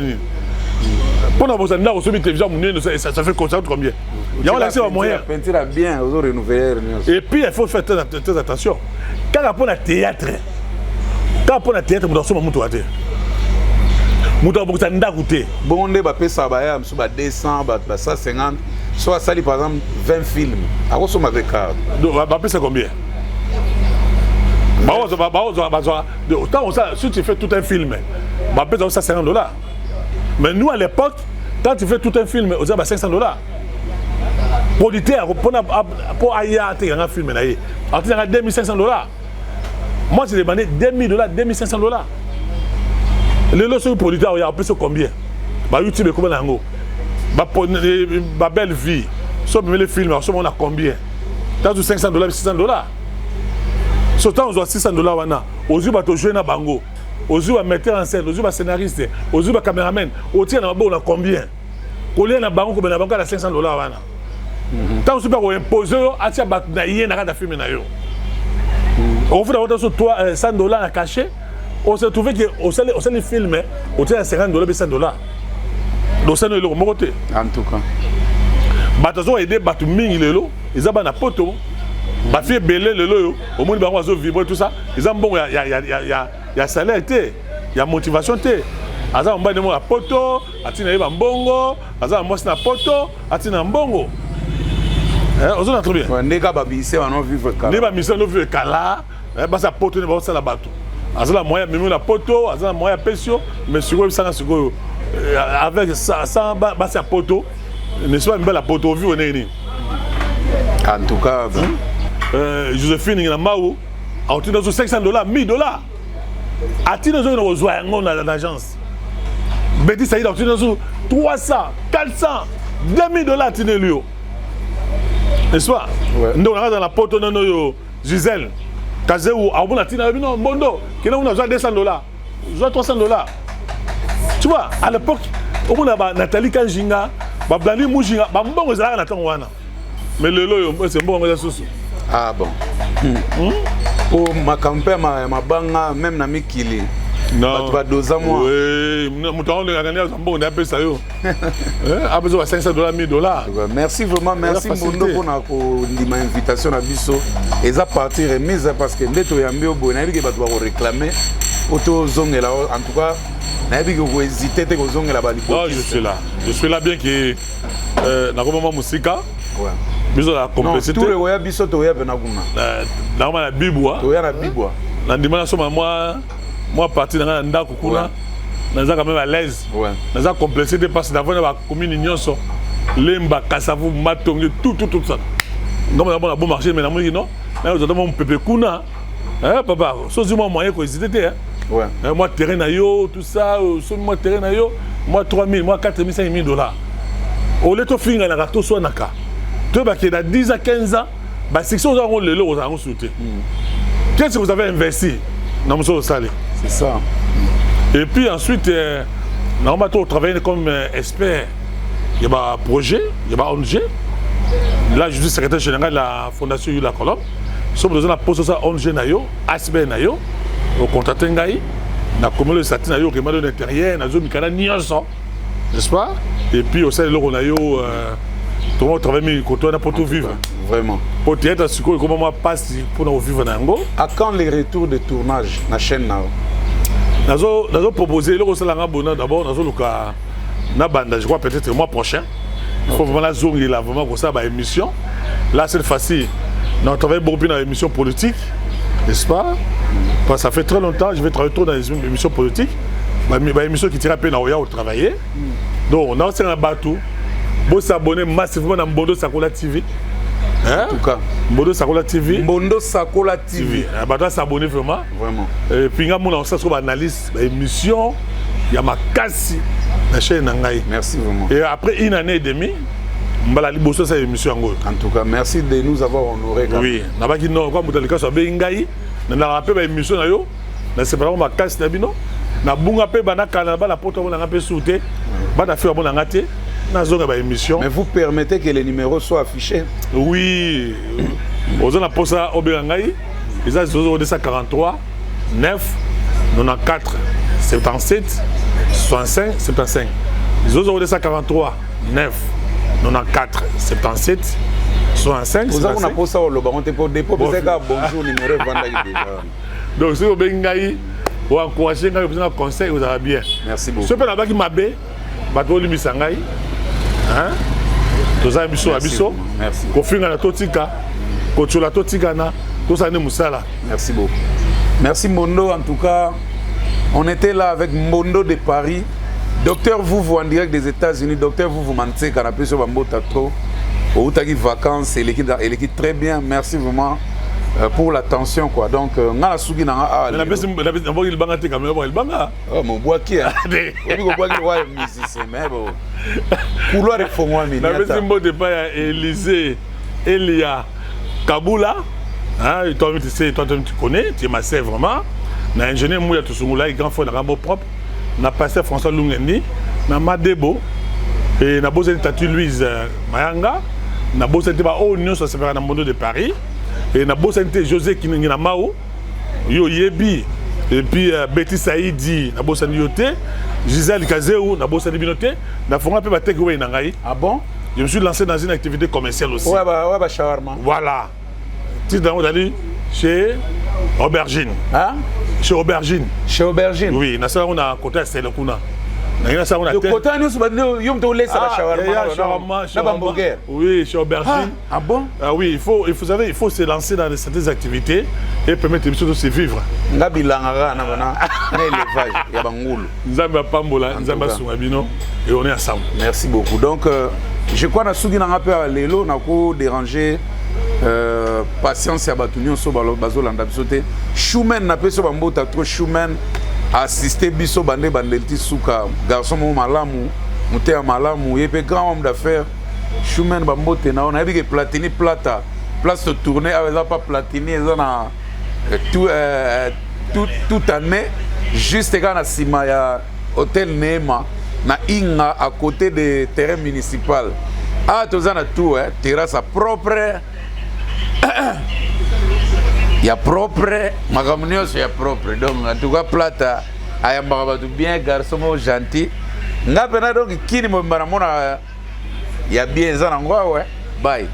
Pendant que vous avez une télévision, ça fait combien? Il y a un moyen. Bien, vous renouveler. Et puis, il faut faire très attention. Quand on a théâtre, vous avez bon, on a ça 200, 150, soit ça, par exemple, 20 films. À quoi sont avec ça? Donc, on va combien? Si tu fais tout un film, on peut ça $50. Mais nous à l'époque, quand tu fais tout un film, on a $500. Producteur, pour aller à un film, on a $2500. Moi j'ai demandé $2000, $2500. Les autres producteurs, on peut combien? YouTube, combien? Belle Vie, sauf les films, on a combien? Dans $500, $600. Ce temps, on a $600. Aujourd'hui, on a joué dans Bango. Ozu va metteur en scène, Ozu va scénariste, Ozu va caméraman, Ozu na bon combien? Combien na bango ko na bango la $500 wana. Tant super ko imposer atia bat na yena ka da film na yo. On fait d'abord sur $100 à cacher. On s'est trouvé que au sein des films, on tient à $50 et $100. Donc ça nous est le côté. En tout cas. Batazo aider batu mingi lelo, ils ont na poto. Ba fait belé lelo, au monde ba oiseau vibrer tout ça. Ils ont bon y a salaire té, y a motivation té. Aza mba demo la poto, atina ba mbongo, aza mba na poto, atina mbongo. On s'en a très bien. Ndeka ba bise wana vivre kala. Ndeka mission no vivre kala, ba sa poto ne ba sa la bato. Azala moyen même la poto, azala moyen pesio, mais sur ça avec ça ba sa poto, ne soit même la poto vu on est. En tout cas, Joséphine Ngamaou a obtenu $500, $1000. A-t-il besoin de l'agence? Betty Saïd a obtenu $300, $400, $2000 n'est-ce pas? Nous on a dans la poto non Gisèle. Kazéou, a bon tina non bondo, qui n'a besoin de $200, besoin $300. Tu vois, à l'époque, on a Nathalie Kanjinga, Blandi Moujinga, bon za na tangwana. Mais le loyo, c'est bon on sous. Ah bon. Oh ma campagne ma banga même na mikili. Non. Tu vas doser moi. Oui, mouton de gagner bon on appelle ça yo. A besoin de $500, $1000. Merci vraiment, merci Mondo pour ma invitation à Bisso. Et ça partir remise parce que ndeto yambi au bon que tu vas réclamer auto zone là en tout cas n'avez que vous hésitez te zone là bas. Non, je suis là bien que na comment musika. Ouais. Biso la complexité. Tout le voya biso to ya bena kuna. Na ma la bibwa. To ya na bibwa. Na ndimana soma moi parti dans ndako kuna. Na za quand même à l'aise. Ouais. Na za complexité parce que d'avant la commune nyonso lemba kasavu matongi tout ça. Donc on a bon marché mais na moi non. Na zo mon pepe kuna. Papa, so dis moi moyen ko hésiter hein. Ouais. Moi terrain na yo tout ça, so moi terrain na yo, moi 3000, moi 4000, $5000. Au lieu de finir na rato so naka. Tu vois qu'il y a 10 à 15 ans, bah c'est que vous avez le lot, vous avez sauté. Qu'est-ce que vous avez investi dans le salaire? C'est ça. Et puis ensuite, normalement, on travaille comme expert. Il y a un projet, il y a un ONG. Là, je suis secrétaire général de la Fondation Yula Colombe. Nous avons besoin de poser ça ONG nayo, ASB nayo, au contact ngai, na comme le satin nayo, qui m'a donné l'intérieur, na zone mikana nyonso, n'est-ce pas? Et puis au sein de l'euro nayo, tout le monde travaille quand on a pour tout vivre. Vraiment. Pour être sûr que comment moi passe pour nous vivre nango. À quand les retours de tournage na chaîne nao? Nazo proposer le rosala ngabona d'abord nazo luka na banda je crois peut-être le mois prochain. Il faut vraiment la zone là vraiment comme ça ba émission. Là cette fois-ci, on travaille beaucoup dans l'émission politique, n'est-ce pas? Parce que ça fait très longtemps je vais travailler trop dans les émissions politiques. Bah émission qui tire à peine au travailler. Donc on a aussi un bateau. Vous s'abonnez massivement dans Mbondo Sakola TV. En tout cas, Mbondo Sakola TV. Mbondo Sakola TV. On doit s'abonner vraiment. Vraiment. Et puis, on a aussi une analyse, une émission. Il y a ma casse la chaîne Nangaï. Merci vraiment. Et après une année et demie, on va liboser cette émission. En tout cas, merci de nous avoir honorés. Oui. On va dire non, comme vous avez dit, on a rappelé l'émission. C'est pas ma casse na bino. Na bunga pe bana kanaba la poto na pe souté. Bana fait bon ngate. Émission. Mais vous permettez que les numéros soient affichés? Oui. Aux on a posé ça au Bérangaï. Ils ont 43 9 94 77 65 75. Ils ont 43 9 94 77 65. Vous avez posé ça au Lobamonte pour dépôt. Bonjour numéro déjà. Donc si au Bérangaï, vous encouragez un conseil, vous avez bien. Merci beaucoup. Ce que là-bas qui m'a bé, bateau Limisangaï. Hein? Tous les biso abiso. Merci. Kofinga na totika, kochola totika na, tous les musala. Merci beaucoup. Merci Mondo en tout cas. On était là avec Mondo de Paris. Docteur Vouvou en direct des États-Unis. Docteur Vouvou Manté canapé sur Bambo Tato. Au Outaki vacances et l'équipe très bien. Merci vraiment pour l'attention quoi. Donc on a sugi na la base il banga te caméra il banga. Oh mon bois qui a. On dit bois qui ouais musicien mais bon. Couloir de fond moi la base mbo de pas Élysée Elia Kabula. Hein, toi tu sais, toi tu connais, tu es ma sœur vraiment. na ingénieur Mouya Tusungula grand frère na Rambo propre na pasteur François Lungendi na Madebo et na bosé Tatu Louise Mayanga na bosé ba Union ça se fait na Mondo de Paris et na bosé José Kiningina Mao yo yebi et puis Betty Saïdi na bosé yoté Gisèle Kazéou na bosé binoté na fonga pe ba takeaway na ngai. Ah bon? Je me suis lancé dans une activité commerciale aussi. Ouais bah shawarma. Voilà. Tu dans d'aller chez Aubergine. Hein? Chez Aubergine. Chez Aubergine. Oui, on a côté à Selekuna. Le côté nous shawarma. Oui, chez Aubergine. Ah bon? Ah oui, il faut se lancer dans certaines activités et permettre de se vivre. Ngabilanga na bana élevage ya bangulu. Nzamba pambola, nzamba sungabino et on est ensemble. Merci beaucoup. Donc je crois na sugi na ngape lelo na ko déranger patience ya batunyo so bazolanda bisote. Schumann na peso bambota trop Schumann assister biso bande bandelti suka garçon mo malamu muté malamu yé pe grand homme d'affaires Schumann bambote na on a dit que Platini plata place de tourner avec pas Platini ils na toute année juste quand na sima ya hôtel Neema na Inga à côté de terrain municipal ah tozana tout terrasse propre il y a propre magamunio c'est propre donc en tout cas plata ayamba batu bien garçon gentil ngapena donc kini mo mona ya bien za ngwa ouais bye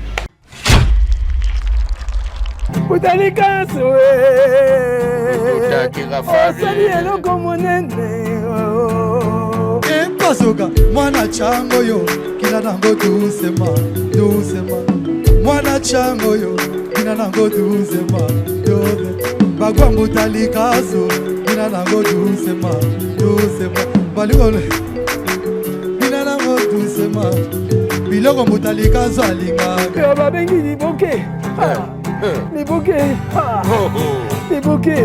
utalika soe osali eloko monene empasoka mwana chango yo kila nango doucement mwana chango yo kila nango doucement bagwa mutalika so kila nango doucement balikole kila nango doucement biloko mutalika so alinga yo babengi liboke liboke liboke